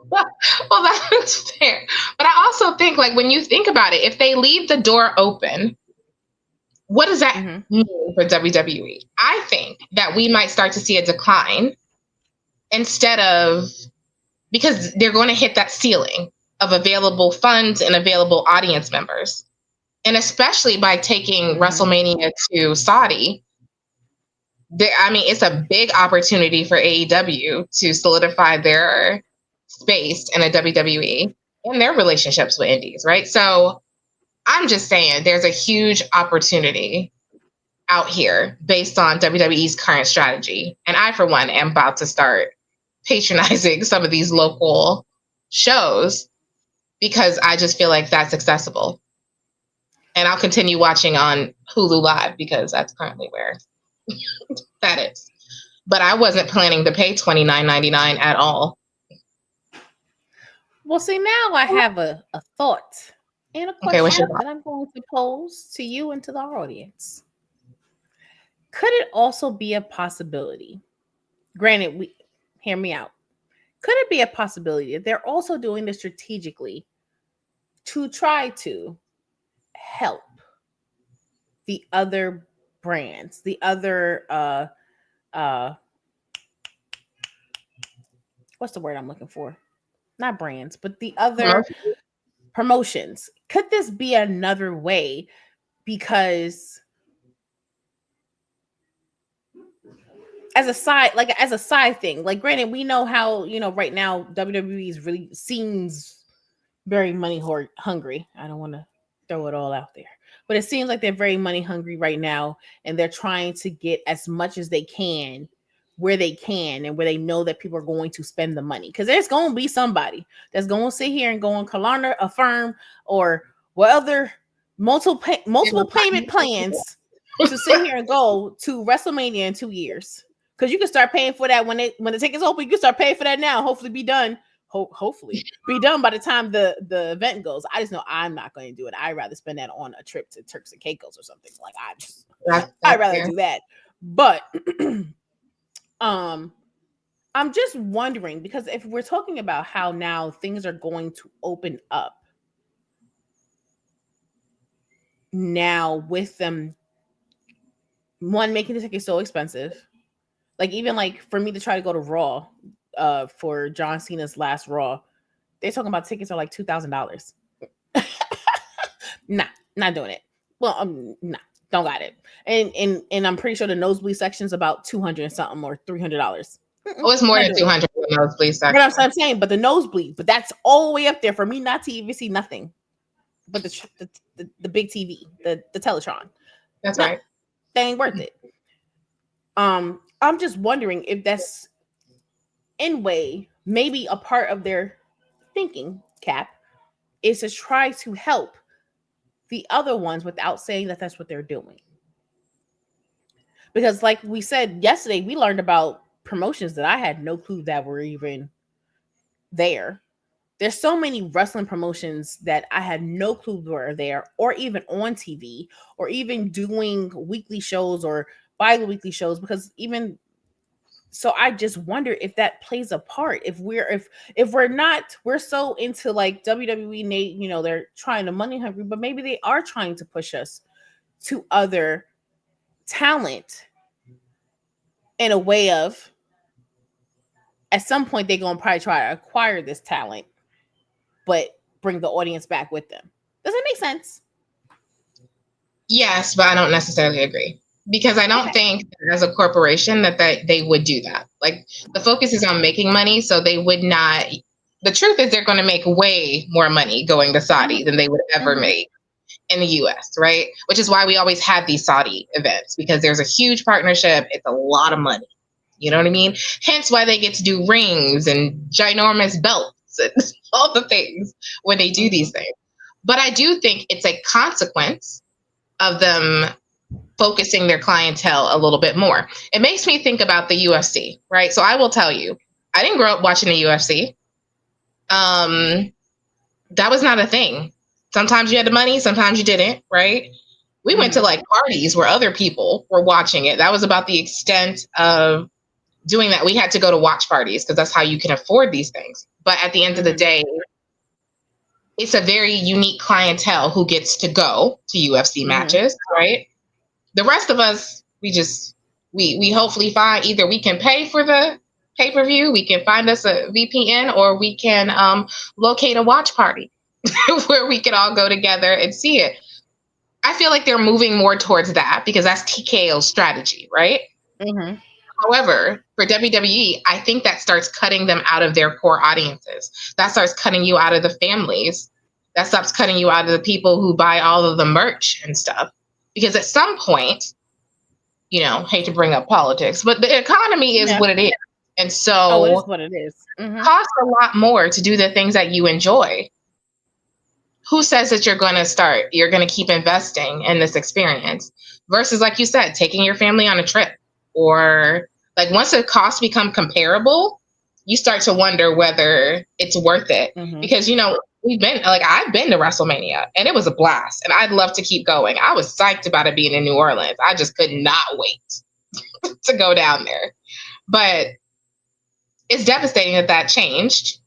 Well, that's fair. But I also think, like, when you think about it, if they leave the door open, what does that mean for WWE? I think that we might start to see a decline because they're going to hit that ceiling of available funds and available audience members. And especially by taking WrestleMania to Saudi, it's a big opportunity for AEW to solidify their space in the WWE and their relationships with indies, right? So I'm just saying there's a huge opportunity out here based on WWE's current strategy. And I, for one, am about to start patronizing some of these local shows because I just feel like that's accessible. And I'll continue watching on Hulu Live because that's currently where that is. But I wasn't planning to pay $29.99 at all. Well, see, now I have a thought and a question that I'm going to pose to you and to our audience. Could it also be a possibility? Granted, hear me out. Could it be a possibility that they're also doing this strategically to try to help the other brands, the other what's the word I'm looking for? Not brands, but the other promotions? Could this be another way? Because as a side thing, like, granted, we know how, right now WWE is really seems very money hungry. I don't want to throw it all out there, but it seems like they're very money hungry right now, and they're trying to get as much as they can where they can and where they know that people are going to spend the money. Because there's going to be somebody that's going to sit here and go on Klarna, Affirm, or what other multiple payment plans to sit here and go to WrestleMania in 2 years. Because you can start paying for that when the tickets open. You can start paying for that now. Hopefully be done. Hopefully be done by the time the event goes. I just know I'm not going to do it. I'd rather spend that on a trip to Turks and Caicos or something. Like, I'd rather do that. But I'm just wondering, because if we're talking about how now things are going to open up now with them, one, making the ticket so expensive. Like, even like for me to try to go to Raw for John Cena's last Raw, they're talking about tickets are like $2,000. Nah, Not doing it. Well, no, don't got it. And I'm pretty sure the nosebleed section's about $200 and something or $300. Oh, it's more than 200 for the nosebleed section. But I'm saying, but the nosebleed, but that's all the way up there for me not to even see nothing. But the big TV, the Teletron. That's right. That ain't worth it. I'm just wondering if that's in way maybe a part of their thinking cap is to try to help the other ones without saying that that's what they're doing. Because like we said yesterday, we learned about promotions that I had no clue that were even there. There's so many wrestling promotions that I had no clue were there, or even on TV, or even doing weekly shows or bi-weekly shows. Because even so, I just wonder if that plays a part. If we're not, we're so into like WWE, you know, they're trying to money hungry, but maybe they are trying to push us to other talent in a way of, at some point they're gonna probably try to acquire this talent, but bring the audience back with them. Does that make sense? Yes, but I don't necessarily agree. Because I don't think as a corporation that they would do that. Like, the focus is on making money, so they would not. The truth is they're going to make way more money going to Saudi than they would ever make in the US, right? Which is why we always have these Saudi events, because there's a huge partnership. It's a lot of money. You know what I mean? Hence why they get to do rings and ginormous belts and all the things when they do these things. But I do think it's a consequence of them focusing their clientele a little bit more. It makes me think about the UFC, right? So I will tell you, I didn't grow up watching the UFC. That was not a thing. Sometimes you had the money, sometimes you didn't, right? We went to like parties where other people were watching it. That was about the extent of doing that. We had to go to watch parties because that's how you can afford these things. But at the end of the day, it's a very unique clientele who gets to go to UFC matches, right? The rest of us, we hopefully find either we can pay for the pay-per-view, we can find us a VPN, or we can locate a watch party where we can all go together and see it. I feel like they're moving more towards that because that's TKO's strategy, right? However, for WWE, I think that starts cutting them out of their core audiences. That starts cutting you out of the families. That stops cutting you out of the people who buy all of the merch and stuff. Because at some point, you know, hate to bring up politics, but the economy is what it is. And so it is what it is. It costs a lot more to do the things that you enjoy. Who says that you're going to keep investing in this experience versus, like you said, taking your family on a trip? Or like once the costs become comparable, you start to wonder whether it's worth it. Because, you know, I've been to WrestleMania and it was a blast and I'd love to keep going. I was psyched about it being in New Orleans. I just could not wait to go down there. But it's devastating that changed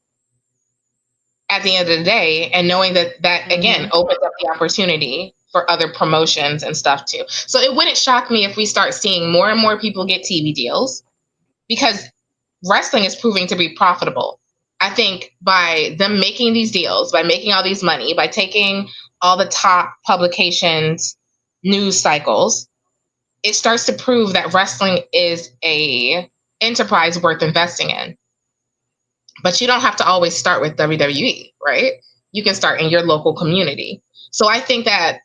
at the end of the day, and knowing that again opens up the opportunity for other promotions and stuff too. So it wouldn't shock me if we start seeing more and more people get TV deals, because wrestling is proving to be profitable. I think by them making these deals, by making all these money, by taking all the top publications, news cycles, it starts to prove that wrestling is a enterprise worth investing in. But you don't have to always start with WWE, right? You can start in your local community. So I think that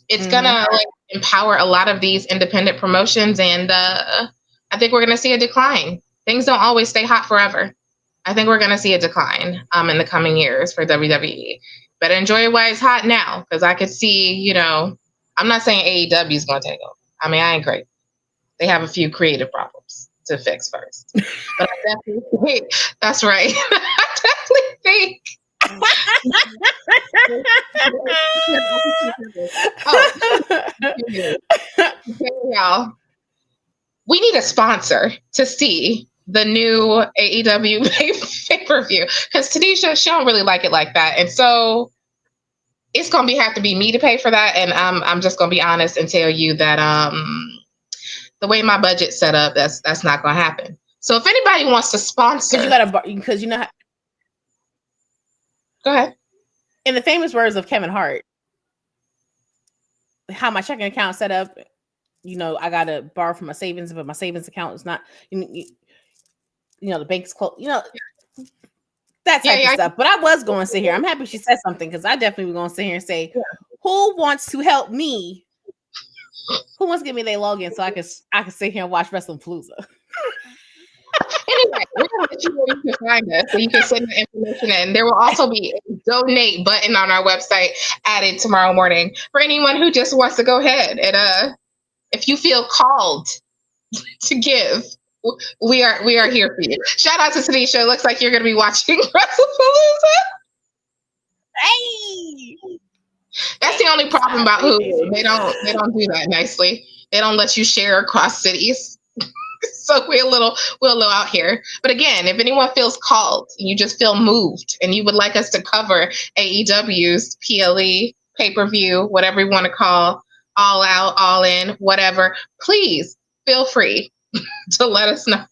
it's gonna empower a lot of these independent promotions, and I think we're gonna see a decline. Things don't always stay hot forever. I think we're gonna see a decline in the coming years for WWE. Better enjoy it while it's hot now, because I could see, you know, I'm not saying AEW is gonna take over. I mean, I ain't great. They have a few creative problems to fix first. But I definitely think that's right. I definitely think. Y'all, we need a sponsor to see the new AEW pay-per-view, because Tanisha, she don't really like it like that, and so it's gonna have to be me to pay for that. And I'm just gonna be honest and tell you that the way my budget's set up, that's not gonna happen. So if anybody wants to sponsor, because you know how, go ahead. In the famous words of Kevin Hart, how my checking account set up. I gotta borrow from my savings, but my savings account is not. The bank's closed. That type of stuff. But I was going to sit here. I'm happy she said something because I definitely was going to sit here and say, who wants to help me? Who wants to give me their login so I can sit here and watch Wrestling Palooza? Anyway, we're going to let you know where you can find us so you can send the information in. There will also be a donate button on our website added tomorrow morning for anyone who just wants to go ahead and if you feel called to give, we are here for you. Shout out to Tanisha. Looks like you're going to be watching WrestlePalooza. Hey, that's the only problem about Hulu. They don't do that nicely. They don't let you share across cities. So we're a little out here. But again, if anyone feels called, you just feel moved, and you would like us to cover AEW's PLE pay-per-view, whatever you want to call, all out, all in, whatever, please feel free to let us know.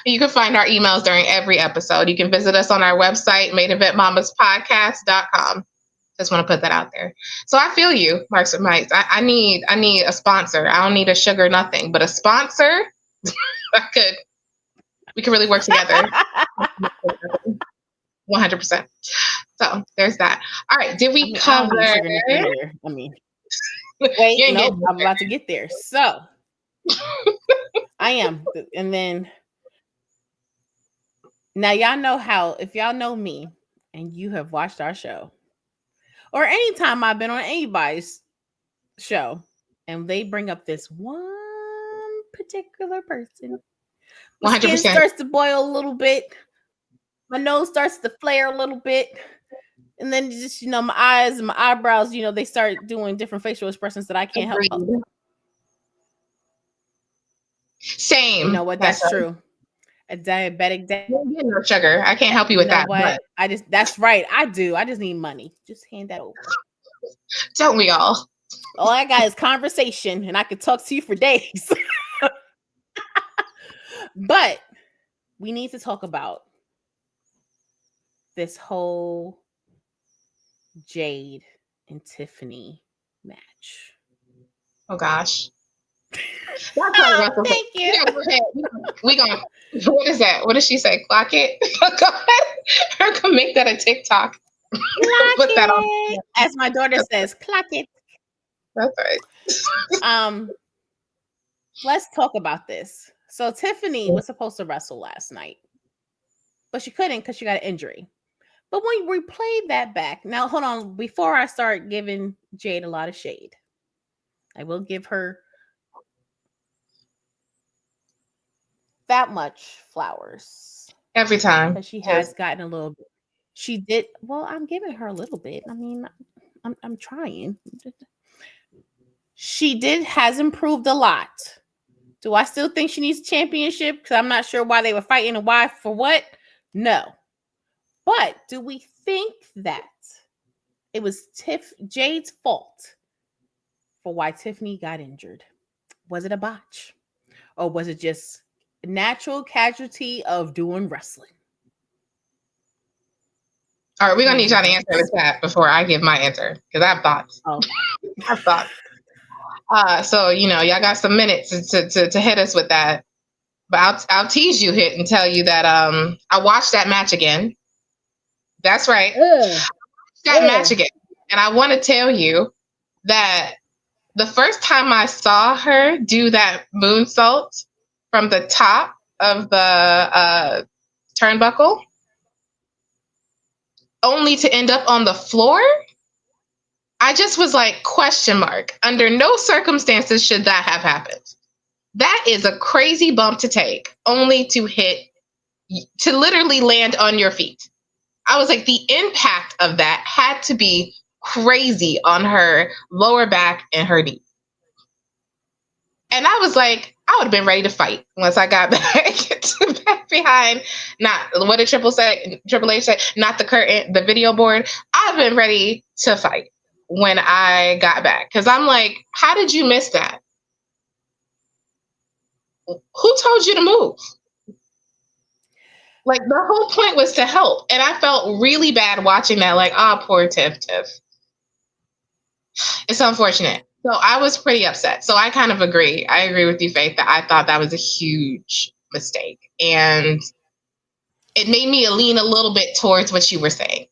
You can find our emails during every episode. You can visit us on our website, maineventmamaspodcast.com. Just want to put that out there. So I feel you, Marks and Mikes. I need a sponsor. I don't need a sugar nothing, but a sponsor. We could really work together. 100%. So there's that. All right. Did we cover? Wait, nope. I'm about to get there. So I am, and then now y'all know how. If y'all know me and you have watched our show, or anytime I've been on anybody's show, and they bring up this one particular person, my 100%. Skin starts to boil a little bit, my nose starts to flare a little bit, and then just my eyes and my eyebrows, they start doing different facial expressions that I can't help. Same. You know what? That's true. A diabetic no sugar. I can't help you with that. What? That's right. I do. I just need money. Just hand that over. Don't we all? All I got is conversation, and I could talk to you for days. But we need to talk about this whole Jade and Tiffany match. Oh gosh. Thank you. We gonna. What is that? What does she say? Clock it. Go ahead. Her make that a TikTok. Put that on. As my daughter says, clock it. That's right. Let's talk about this. So Tiffany was supposed to wrestle last night, but she couldn't because she got an injury. But when we played that back, now hold on. Before I start giving Jade a lot of shade, I will give her that much flowers every time, because she has gotten a little bit. She did well. I'm giving her a little bit. I mean, I'm trying. She has improved a lot. Do I still think she needs a championship? Because I'm not sure why they were fighting and why for what. No, but do we think that it was Jade's fault for why Tiffany got injured? Was it a botch, or was it just natural casualty of doing wrestling? All right, we're gonna need y'all to answer the chat before I give my answer because I have thoughts. Oh, I have thoughts. So y'all got some minutes to hit us with that. But I'll tease you and tell you that I watched that match again. That's right. That match again, and I want to tell you that the first time I saw her do that moonsault from the top of the turnbuckle, only to end up on the floor, I just was like, question mark. Under no circumstances should that have happened. That is a crazy bump to take, only to literally land on your feet. I was like, the impact of that had to be crazy on her lower back and her knee. And I was like, I would have been ready to fight once I got back behind, not what did Triple H say, not the curtain, the video board. I've been ready to fight when I got back. Because I'm like, how did you miss that? Who told you to move? Like, the whole point was to help. And I felt really bad watching that, like, poor Tiff. It's unfortunate. So I was pretty upset. So I kind of agree. I agree with you, Faith, that I thought that was a huge mistake. And it made me lean a little bit towards what you were saying.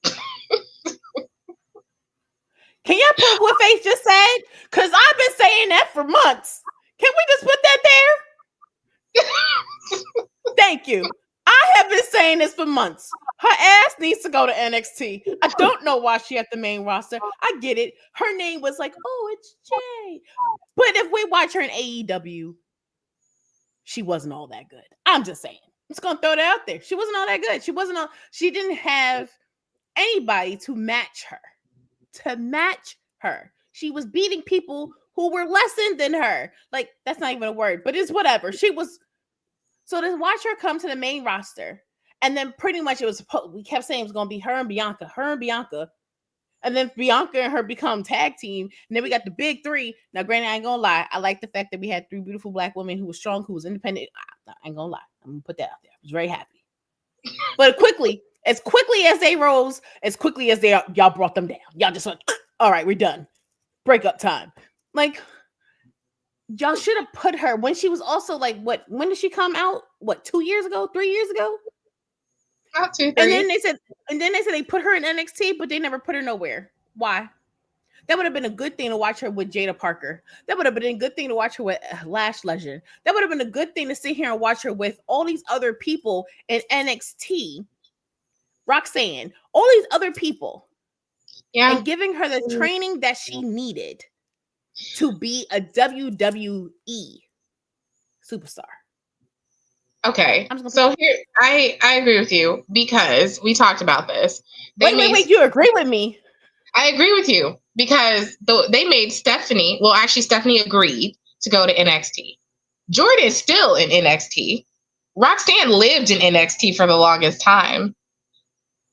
Can y'all put what Faith just said? Because I've been saying that for months. Can we just put that there? Thank you. I have been saying this for months. Her ass needs to go to NXT. I don't know why she at the main roster. I get it. Her name was like, oh, it's Jay. But if we watch her in AEW, she wasn't all that good. I'm just saying. I'm just gonna throw that out there. She wasn't all that good. She didn't have anybody to match her. She was beating people who were lessened than her. Like, that's not even a word, but it's whatever. So to watch her come to the main roster, and then pretty much we kept saying it was going to be her and Bianca. And then Bianca and her become tag team. And then we got the big three. Now, granted, I ain't going to lie. I like the fact that we had 3 beautiful black women who were strong, who was independent. I ain't going to lie. I'm going to put that out there. I was very happy. But as quickly as they rose, as quickly as y'all brought them down. Y'all just went, all right, we're done. Breakup time. Like, y'all should have put her when she was also like, when did she come out? 2 years ago? 3 years ago? About 2, 3. And then they said they put her in NXT, but they never put her nowhere. Why? That would have been a good thing to watch her with Jada Parker. That would have been a good thing to watch her with Lash Legend. That would have been a good thing to sit here and watch her with all these other people in NXT. Roxanne, all these other people. Yeah. And giving her the training that she needed to be a WWE superstar. Okay, so here I agree with you because we talked about this. Wait, you agree with me? I agree with you because they made Stephanie. Well, actually, Stephanie agreed to go to NXT. Jordan is still in NXT. Roxanne lived in NXT for the longest time.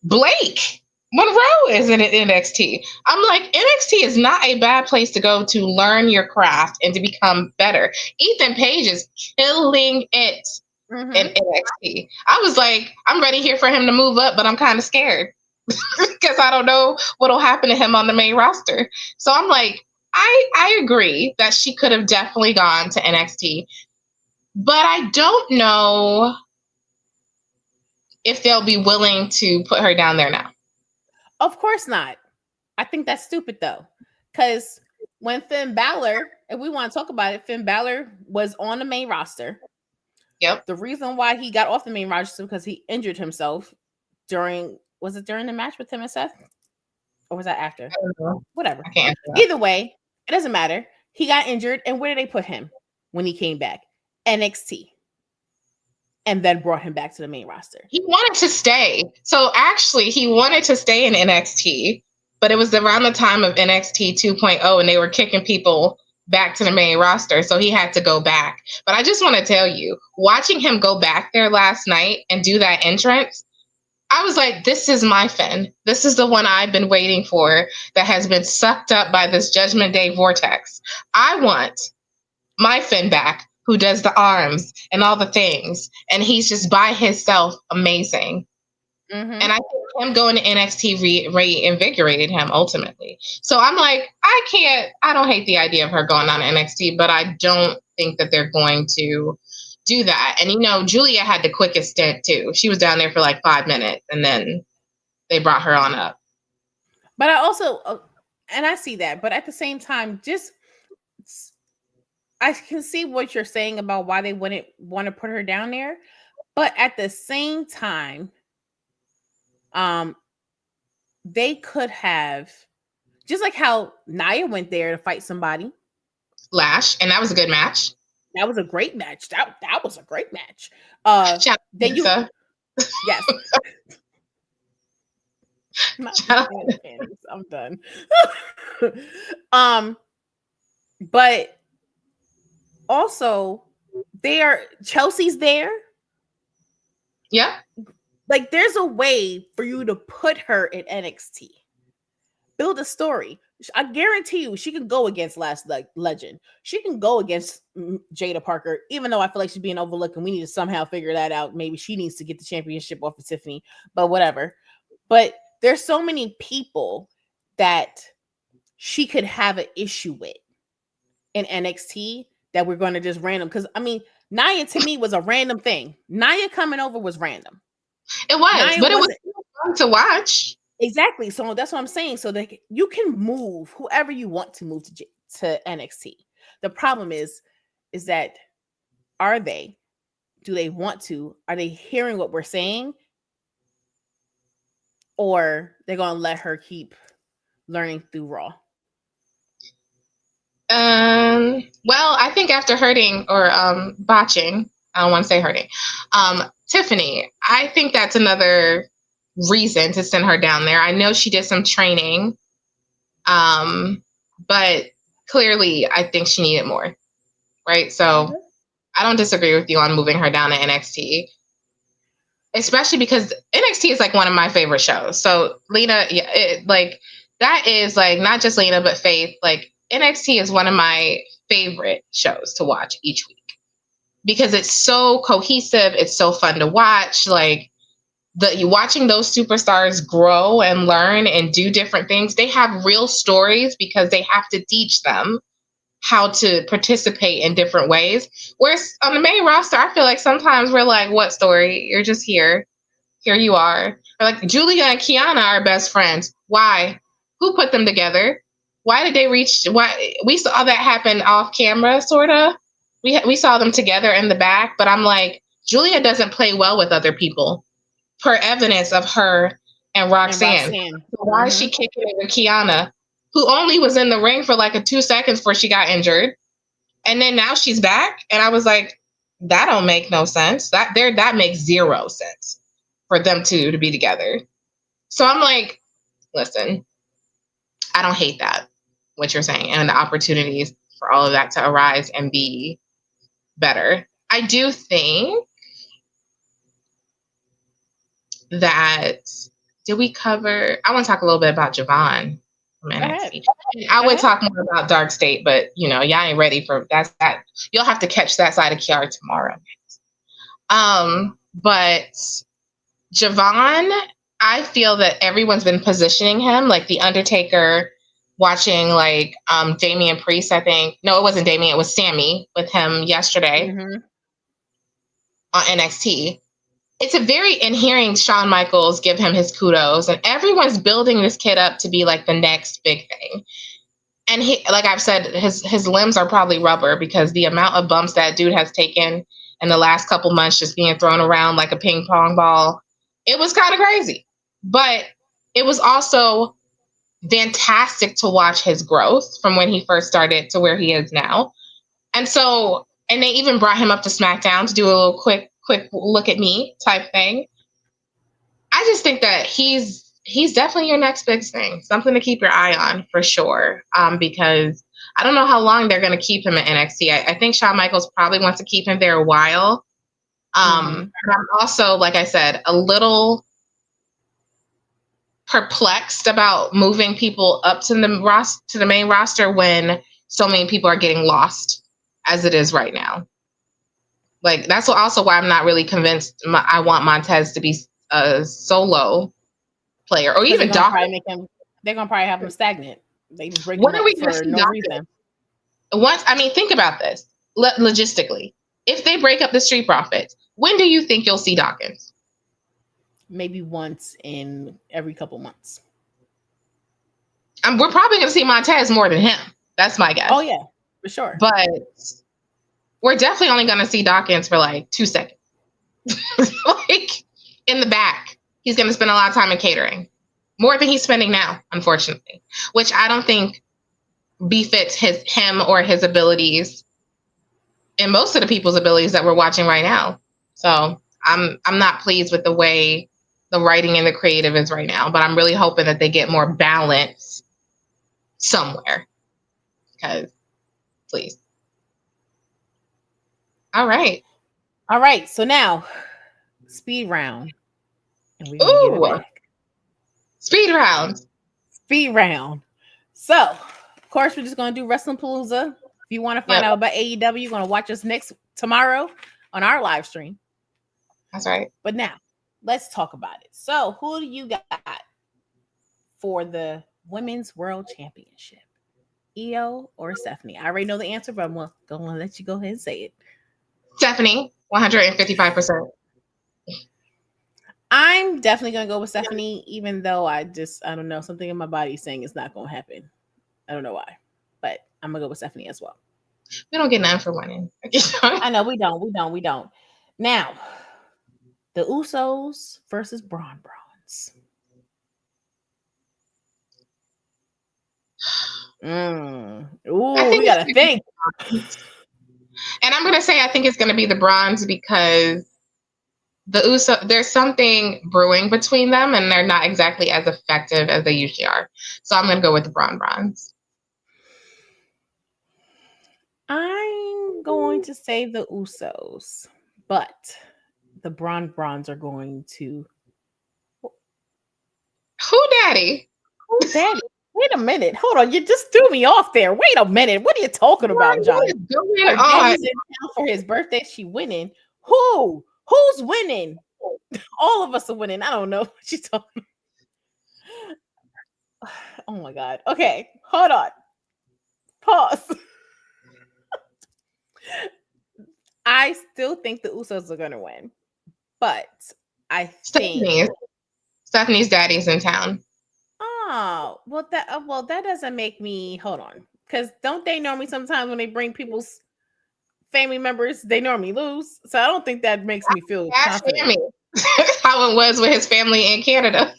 Blake Monroe is in NXT. I'm like, NXT is not a bad place to go to learn your craft and to become better. Ethan Page is killing it. In NXT. I was like, I'm ready here for him to move up, but I'm kind of scared because I don't know what'll happen to him on the main roster. So I'm like, I agree that she could have definitely gone to NXT, but I don't know if they'll be willing to put her down there now. Of course not. I think that's stupid though, because when Finn Balor, if we want to talk about it, Finn Balor was on the main roster. Yep. The reason why he got off the main roster is because he injured himself during the match with him and Seth? Or was that after? I don't know. Whatever. I can't. Either way, it doesn't matter. He got injured, and where did they put him when he came back? NXT. And then brought him back to the main roster. He wanted to stay. So actually, he wanted to stay in NXT, but it was around the time of NXT 2.0, and they were kicking people back to the main roster, so he had to go back. But I just want to tell you, watching him go back there last night and do that entrance, I was like, this is my Finn. This is the one I've been waiting for that has been sucked up by this Judgment Day vortex. I want my Finn back, who does the arms and all the things, and he's just by himself amazing. And I think him going to NXT reinvigorated him ultimately. So I'm like, I don't hate the idea of her going on to NXT, but I don't think that they're going to do that. And, Julia had the quickest stint too. She was down there for like 5 minutes and then they brought her on up. But I also, and I see that, but at the same time, I can see what you're saying about why they wouldn't want to put her down there. But at the same time, they could have, just like how Nia went there to fight somebody. Lash, and that was a good match. That was a great match. That was a great match. Yes. I'm done. But also Chelsea's there. Yeah. Like, there's a way for you to put her in NXT. Build a story. I guarantee you she can go against Last Legend. She can go against Jada Parker, even though I feel like she's being overlooked and we need to somehow figure that out. Maybe she needs to get the championship off of Tiffany, but whatever. But there's so many people that she could have an issue with in NXT that we're going to just random. Because I mean, Nia to me was a random thing. Nia coming over was random. It was, Nia but it was fun to watch. Exactly. So that's what I'm saying. So that you can move whoever you want to move to NXT. The problem is that do they want to? Are they hearing what we're saying? Or they're going to let her keep learning through Raw? Well, I think after hurting or botching, I don't want to say hurting, Tiffany, I think that's another reason to send her down there. I know she did some training, but clearly I think she needed more, right? So I don't disagree with you on moving her down to NXT, especially because NXT is like one of my favorite shows. So Lena, that is like not just Lena, but Faith. Like NXT is one of my favorite shows to watch each week because it's so cohesive. It's so fun to watch. Like you watching those superstars grow and learn and do different things. They have real stories because they have to teach them how to participate in different ways. Whereas on the main roster, I feel like sometimes we're like, what story? You're just here. Here you are. Or like Julia and Kiana are best friends. Why? Who put them together? Why did they reach? Why we saw that happen off camera, sort of. We saw them together in the back, but I'm like, Julia doesn't play well with other people, per evidence of her and Roxanne. So why is she kicking it with Kiana, who only was in the ring for like 2 seconds before she got injured, and then now she's back? And I was like, that don't make no sense. That makes zero sense for them two to be together. So I'm like, listen, I don't hate that, what you're saying, and the opportunities for all of that to arise and be better. I do think that, did we cover, I want to talk a little bit about Javon from NXT. I would talk more about Dark State, but y'all ain't ready for that. You'll have to catch that side of Kiara tomorrow. But Javon, I feel that everyone's been positioning him like the Undertaker, watching like Damian Priest, I think. No, it wasn't Damian, it was Sammy with him yesterday on NXT. It's a very, in hearing Shawn Michaels give him his kudos, and everyone's building this kid up to be like the next big thing. And he, like I've said, his limbs are probably rubber because the amount of bumps that dude has taken in the last couple months, just being thrown around like a ping pong ball, it was kind of crazy. But it was also fantastic to watch his growth from when he first started to where he is now. And so, and they even brought him up to SmackDown to do a little quick look at me type thing. I just think that he's definitely your next big thing, something to keep your eye on for sure. Because I don't know how long they're going to keep him at NXT. I think Shawn Michaels probably wants to keep him there a while. I'm also, like I said, a little perplexed about moving people up to the main roster when so many people are getting lost as it is right now. Like, that's also why I'm not really convinced I want Montez to be a solo player, or even Doc. They're gonna probably have him stagnant. They just break him up for no reason. Think about this logistically. If they break up the Street Profits, when do you think you'll see Dawkins? Maybe once in every couple months. We're probably going to see Montez more than him. That's my guess. Oh yeah, for sure. But we're definitely only going to see Dawkins for like 2 seconds. Like in the back, he's going to spend a lot of time in catering, more than he's spending now, unfortunately, which I don't think befits him or his abilities, and most of the people's abilities that we're watching right now. So I'm not pleased with the way the writing and the creative is right now, but I'm really hoping that they get more balance somewhere. Because, please. All right. So now, speed round. And we're gonna get it back. Speed round. So, of course, we're just gonna do Wrestling Palooza. If you want to find out about AEW, you're gonna watch us tomorrow on our live stream. That's right. But now, let's talk about it. So, who do you got for the Women's World Championship? Io or Stephanie? I already know the answer, but I'm going to let you go ahead and say it. Stephanie, 155%. I'm definitely going to go with Stephanie, even though I don't know, something in my body is saying it's not going to happen. I don't know why, but I'm going to go with Stephanie as well. We don't get none for winning. I know we don't. Now, the Usos versus Braun Brawns. Ooh, we got to think. And I'm going to say I think it's going to be the Brawns because there's something brewing between them, and they're not exactly as effective as they usually are. So I'm going to go with the Brawns. I'm going to say the Usos, but the Brawns are going to. Who daddy? Who daddy? Wait a minute. Hold on. You just threw me off there. Wait a minute. What are you talking about, John? Her daddy's in town for his birthday. She winning. Who? Who's winning? All of us are winning. I don't know what she's talking about. Oh my God. Okay. Hold on. Pause. I still think the Usos are going to win, but I think Stephanie's daddy's in town. Oh, well that doesn't make me hold on, because don't they normally sometimes when they bring people's family members, they normally lose. So I don't think that makes me feel confident. How it was with his family in Canada.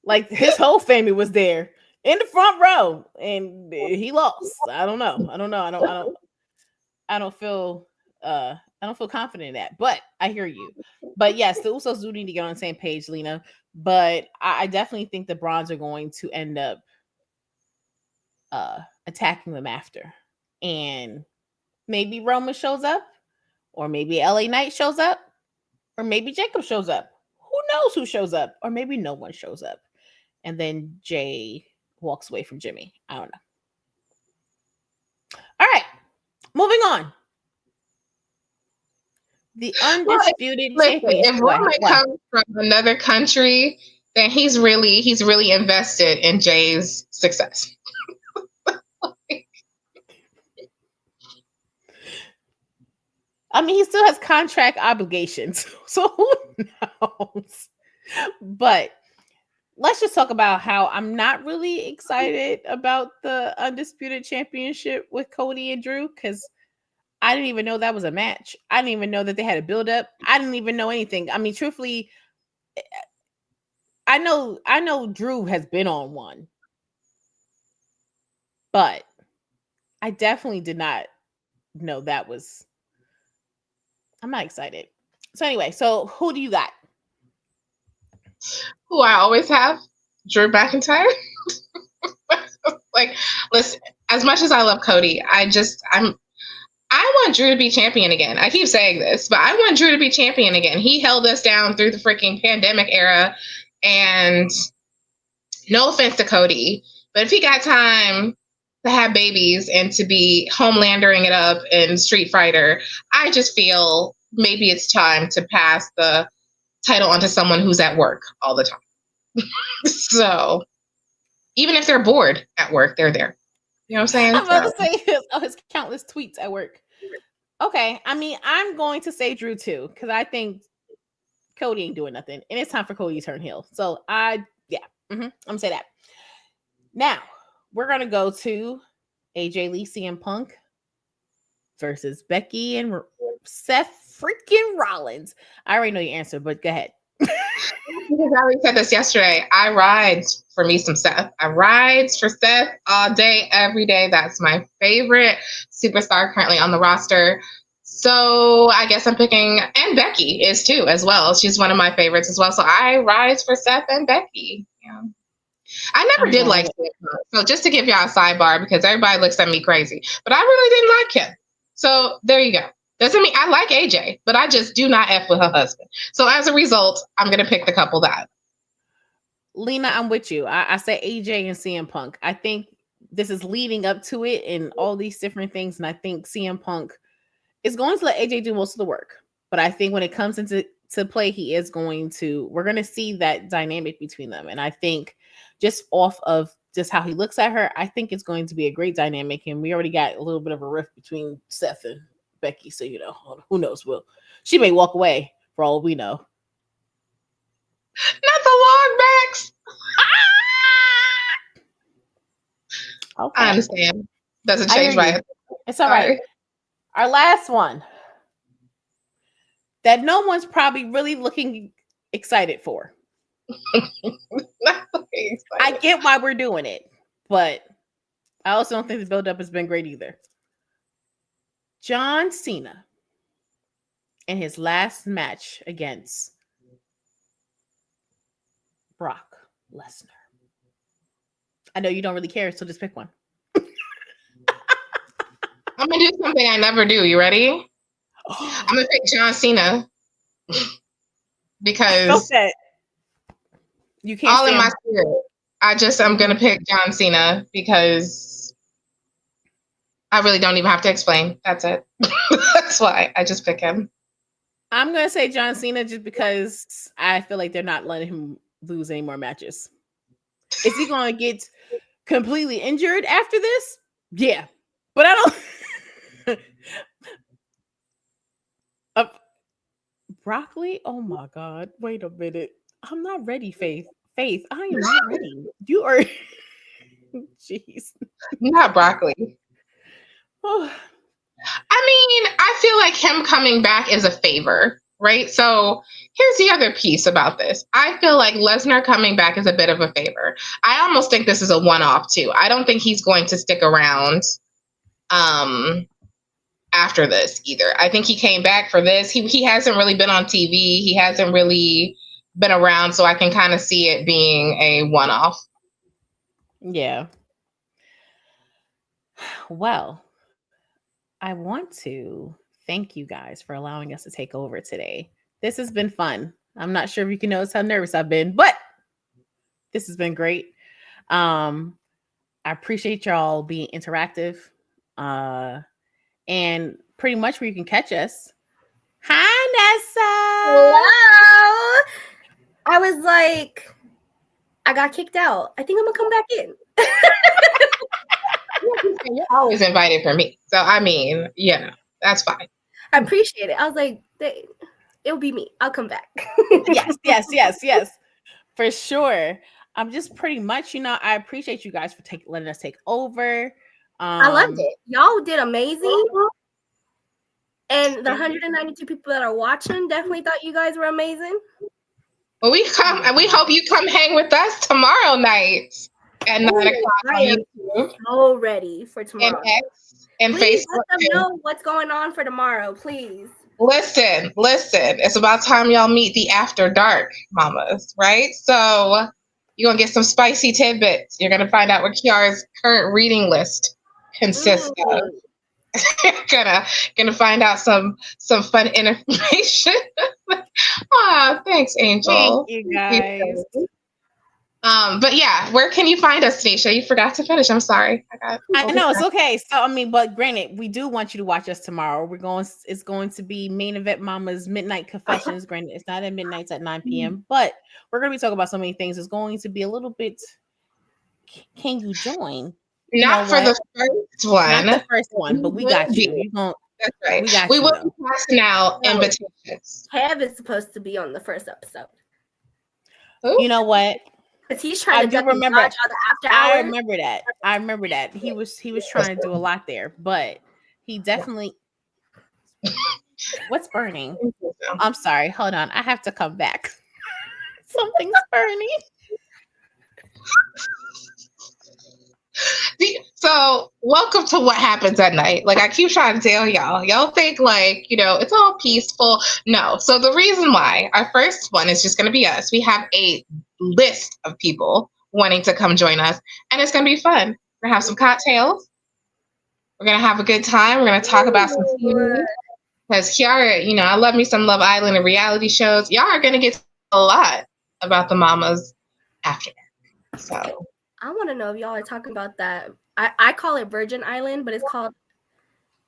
Like his whole family was there in the front row, and he lost. I don't know. I don't feel confident in that, but I hear you. But yes, the Usos do need to get on the same page, Lena. But I definitely think the Brawns are going to end up attacking them after. And maybe Roman shows up, or maybe LA Knight shows up, or maybe Jacob shows up. Who knows who shows up? Or maybe no one shows up. And then Jay walks away from Jimmy. I don't know. All right. Moving on. The undisputed champion. If Roman comes from another country, then he's really invested in Jay's success. I mean, he still has contract obligations, so who knows? But let's just talk about how I'm not really excited about the undisputed championship with Cody and Drew, because I didn't even know that was a match. I didn't even know that they had a build up. I didn't even know anything. I mean, truthfully, I know Drew has been on one, but I definitely did not know that was. I'm not excited. So anyway, so who do you got? Who I always have, Drew McIntyre. Like, listen, as much as I love Cody, I want Drew to be champion again. I keep saying this, but I want Drew to be champion again. He held us down through the freaking pandemic era, and no offense to Cody, but if he got time to have babies and to be Homelandering it up in Street Fighter, I just feel maybe it's time to pass the title onto someone who's at work all the time. So even if they're bored at work, they're there. You know what I'm saying? I'm about to say his countless tweets at work. Okay, I mean, I'm going to say Drew too, because I think Cody ain't doing nothing, and it's time for Cody to turn heel. So I'm gonna say that. Now we're gonna go to AJ Lee, CM Punk versus Becky and Seth freaking Rollins. I already know your answer, but go ahead. Because I already said this yesterday. I ride for me some Seth. I ride for Seth all day, every day. That's my favorite superstar currently on the roster. So I guess I'm picking, and Becky is too, as well. She's one of my favorites as well. So I ride for Seth and Becky. Yeah. I never did like CM Punk. So just to give y'all a sidebar, because everybody looks at me crazy, but I really didn't like him. So there you go. Doesn't mean I like AJ, but I just do not F with her husband. So as a result, I'm going to pick the couple that. Lena, I'm with you. I say AJ and CM Punk. I think this is leading up to it and all these different things. And I think CM Punk is going to let AJ do most of the work. But I think when it comes into play, we're going to see that dynamic between them. And I think just off of just how he looks at her, I think it's going to be a great dynamic. And we already got a little bit of a rift between Seth and Becky. So, who knows? She may walk away for all we know. Not the long backs. Okay. I understand. Doesn't change my. It's all right. Our last one that no one's probably really looking excited for. I get why we're doing it, but I also don't think the build-up has been great either. John Cena in his last match against Brock Lesnar. I know you don't really care, so just pick one. I'm gonna do something I never do. You ready? I'm gonna pick John Cena because you can't. All in my spirit. I'm gonna pick John Cena because I really don't even have to explain. That's it. That's why I just pick him. I'm gonna say John Cena just because I feel like they're not letting him lose any more matches. Is he gonna get completely injured after this? Yeah, but I don't. Broccoli? Oh my God! Wait a minute. I'm not ready, Faith. Faith, I am not ready. You are. Jeez. Not broccoli. I mean, I feel like him coming back is a favor, right? So here's the other piece about this. I feel like Lesnar coming back is a bit of a favor. I almost think this is a one-off too. I don't think he's going to stick around after this either. I think he came back for this. He hasn't really been on TV. He hasn't really been around, so I can kind of see it being a one-off. Yeah. Well, I want to thank you guys for allowing us to take over today. This has been fun. I'm not sure if you can notice how nervous I've been, but this has been great. I appreciate y'all being interactive. And pretty much where you can catch us. Hi, Nessa. Hello. I was like, I got kicked out. I think I'm gonna come back in. You're always invited for me. So, I mean, that's fine. I appreciate it. I was like, it'll be me. I'll come back. Yes. For sure. I'm just pretty much, I appreciate you guys for letting us take over. I loved it. Y'all did amazing. And the 192 people that are watching definitely thought you guys were amazing. Well, we hope you come hang with us tomorrow night at 9 o'clock on YouTube. So ready for tomorrow. And please Facebook. Let them know what's going on for tomorrow, please. Listen. It's about time y'all meet the After Dark mamas, right? So you're going to get some spicy tidbits. You're going to find out what Kiara's current reading list consists of. gonna find out some fun information. Thanks, Angel. Thank you guys. But yeah, where can you find us, Tanisha? You forgot to finish. I'm sorry. I know it's okay. So but granted, we do want you to watch us tomorrow. It's going to be Main Event Mama's Midnight Confessions. Granted, it's not at midnight, at 9 p.m. But we're gonna be talking about so many things. It's going to be a little bit. Can you join? Not for the first one. Not the first one, but we got you. That's right. We will be passing out invitations. Kev is supposed to be on the first episode. Ooh. You know what? Because he's trying to remember. After I remember that. He was trying to do a lot there, but he definitely. What's burning? I'm sorry. Hold on. I have to come back. Something's burning. So welcome to What Happens at Night. Like I keep trying to tell y'all think like, it's all peaceful. No. So the reason why our first one is just going to be us. We have a list of people wanting to come join us and it's going to be fun. We're going to have some cocktails. We're going to have a good time. We're going to talk about some TV. Because Kiara, I love me some Love Island and reality shows. Y'all are going to get a lot about the mamas after that. So I want to know if y'all are talking about that. I call it Virgin Island, but it's called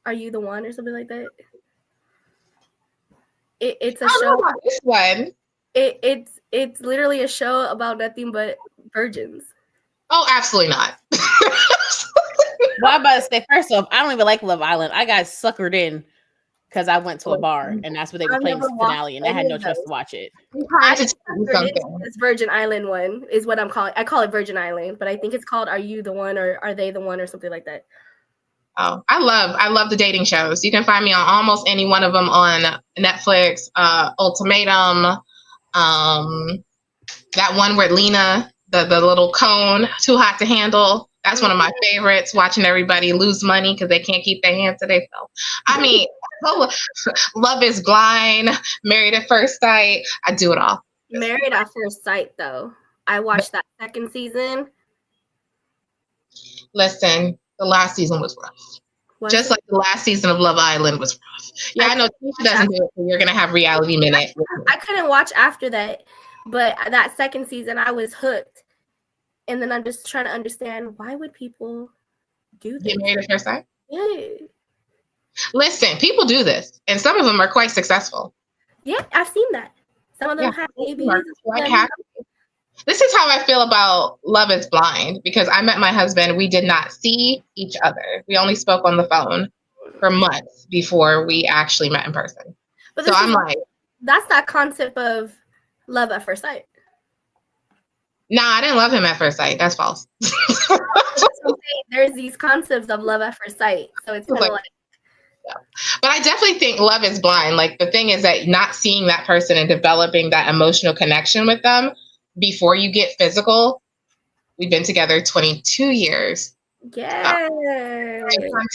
Are You the One or something like that. It's a show. About this one. It's literally a show about nothing but virgins. Oh, absolutely not. Well, I'm about to say, first off, I don't even like Love Island. I got suckered in because I went to a bar and that's what they were playing the finale, and I had no choice to watch it. This Virgin Island one is what I'm calling. I call it Virgin Island, but I think it's called "Are You the One" or "Are They the One" or something like that. Oh, I love the dating shows. You can find me on almost any one of them on Netflix. Ultimatum, that one where Lena, the little cone, Too Hot to Handle. That's one of my favorites. Watching everybody lose money because they can't keep their hands to themselves. I mean, Love is Blind, Married at First Sight. I do it all. Married at First Sight, though. I watched that second season. Listen, the last season was rough. Just like the last season of Love Island was rough. Yeah, I know Tisha doesn't do it, so you're going to have Reality Minute. I couldn't watch after that, but that second season, I was hooked. And then I'm just trying to understand, why would people do this? Get married at first sight? Yeah. Listen, people do this, and some of them are quite successful. Yeah, I've seen that. Some of them have babies. This is how I feel about Love is Blind, because I met my husband. We did not see each other. We only spoke on the phone for months before we actually met in person. But so I'm like, that's that concept of love at first sight. Nah, I didn't love him at first sight. That's false. There's these concepts of love at first sight. So it's kind of like yeah. But I definitely think Love is Blind. Like, the thing is that not seeing that person and developing that emotional connection with them before you get physical. We've been together 22 years. Yeah. I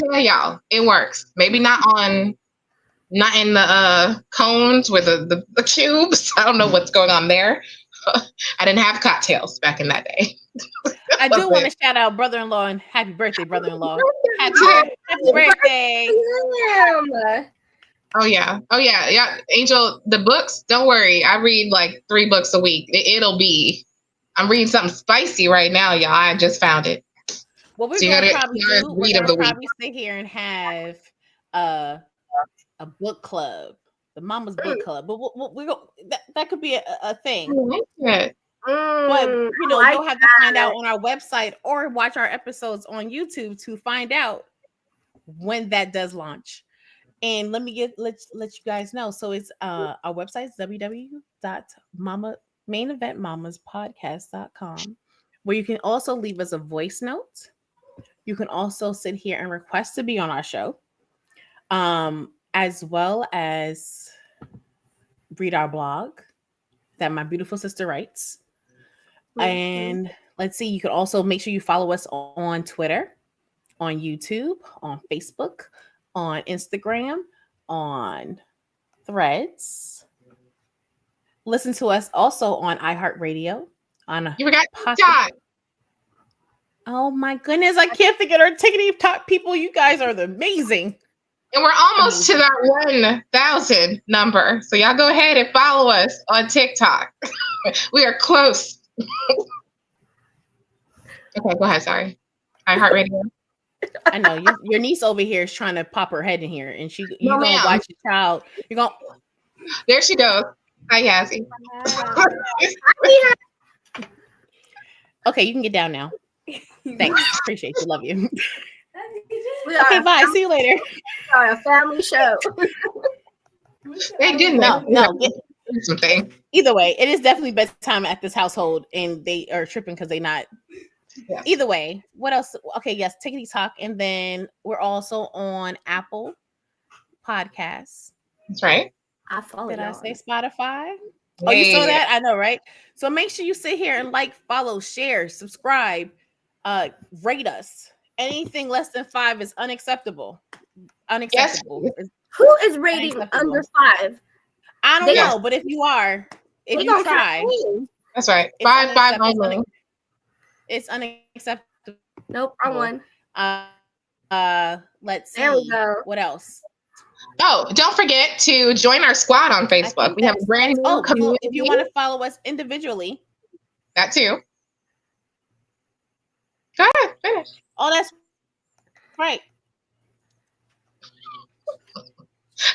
tell y'all, it works. Maybe not in the cones with the cubes. I don't know what's going on there. I didn't have cocktails back in that day. I do want to shout out brother-in-law and happy birthday, brother-in-law. Happy birthday. Oh yeah. Angel, the books, don't worry. I read like 3 books a week. I'm reading something spicy right now, y'all. I just found it. What we're going to probably do, we're going to probably sit here and have a book club. The Mama's Book Club, but that could be a thing. But you'll have to find out on our website or watch our episodes on YouTube to find out when that does launch. And let you guys know. So it's our website is www.maineventmamaspodcast.com, where you can also leave us a voice note. You can also sit here and request to be on our show. As well as read our blog that my beautiful sister writes. And let's see, you can also make sure you follow us on Twitter, on YouTube, on Facebook, on Instagram, on Threads. Listen to us also on iHeartRadio. You forgot TikTok. Oh my goodness, I can't think of our TikTok people. You guys are amazing. And we're almost to that 1,000 number. So y'all go ahead and follow us on TikTok. We are close. Okay, go ahead. Sorry. iHeartRadio. I know your niece over here is trying to pop her head in here, and you're gonna watch your child. You're gonna. There she goes. Hi, Yazzie. Okay, you can get down now. Thanks. Appreciate you. Love you. Okay, bye. See you later. We are a family show. They didn't. No. Something. Either way, it is definitely bedtime at this household, and they are tripping because they not. Yeah. Either way, what else? Okay, yes, Tickety Talk, and then we're also on Apple Podcasts. That's right. I follow. Did I say Spotify? Oh, you saw that? I know, right? So make sure you sit here and follow, share, subscribe, rate us. Anything less than 5 is unacceptable. Unacceptable. Yes. Who is rating under 5? I don't know, but if you are, if you try, that's right. 5 only. It's unacceptable. Nope, wrong one. Let's see. There we go. What else? Oh, don't forget to join our squad on Facebook. We have a brand new community. If you want to follow us individually, that too. Go ahead, finish. Oh, that's right.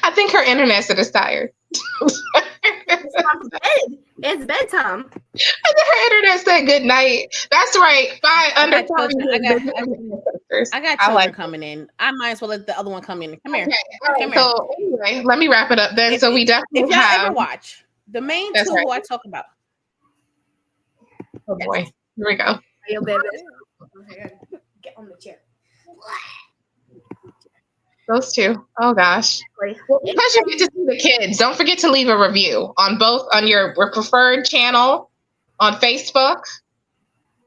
I think her internet is tired. It's time for bed. It's bedtime. And then her internet said good night. That's right. Bye. I got children coming in. I might as well let the other one come in. Come here. Okay. All right. So anyway, let me wrap it up then. So we definitely if y'all have ever watch the main two who I talk about. Oh boy. Here we go. Yo, baby. Get on the chair. Those two. Oh gosh. Well, because you get to see the kids, don't forget to leave a review on your preferred channel, on Facebook,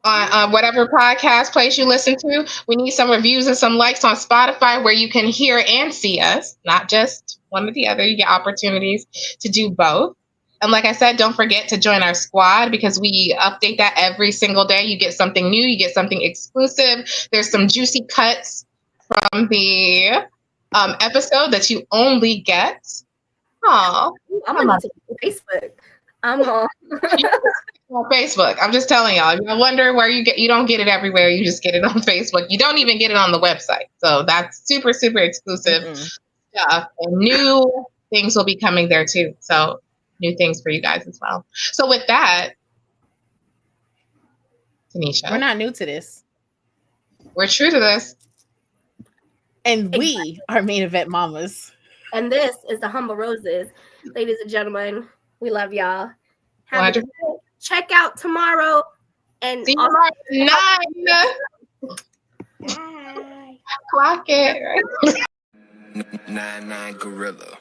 on whatever podcast place you listen to. We need some reviews and some likes on Spotify where you can hear and see us, not just one or the other. You get opportunities to do both. And like I said, don't forget to join our squad because we update that every single day. You get something new, you get something exclusive. There's some juicy cuts from the episode that you only get. Oh, I'm on Facebook. I'm on Facebook. I'm just telling y'all. I wonder where you don't get it everywhere. You just get it on Facebook. You don't even get it on the website. So that's super, super exclusive stuff. And new things will be coming there too. So new things for you guys as well. So with that, Tanisha, we're not new to this. We're true to this. And we are Main Event Mamas. And this is the Humble Roses. Ladies and gentlemen, we love y'all. Have a good day. Check out tomorrow. And see you tomorrow at 9. Clock it. 9 Gorilla.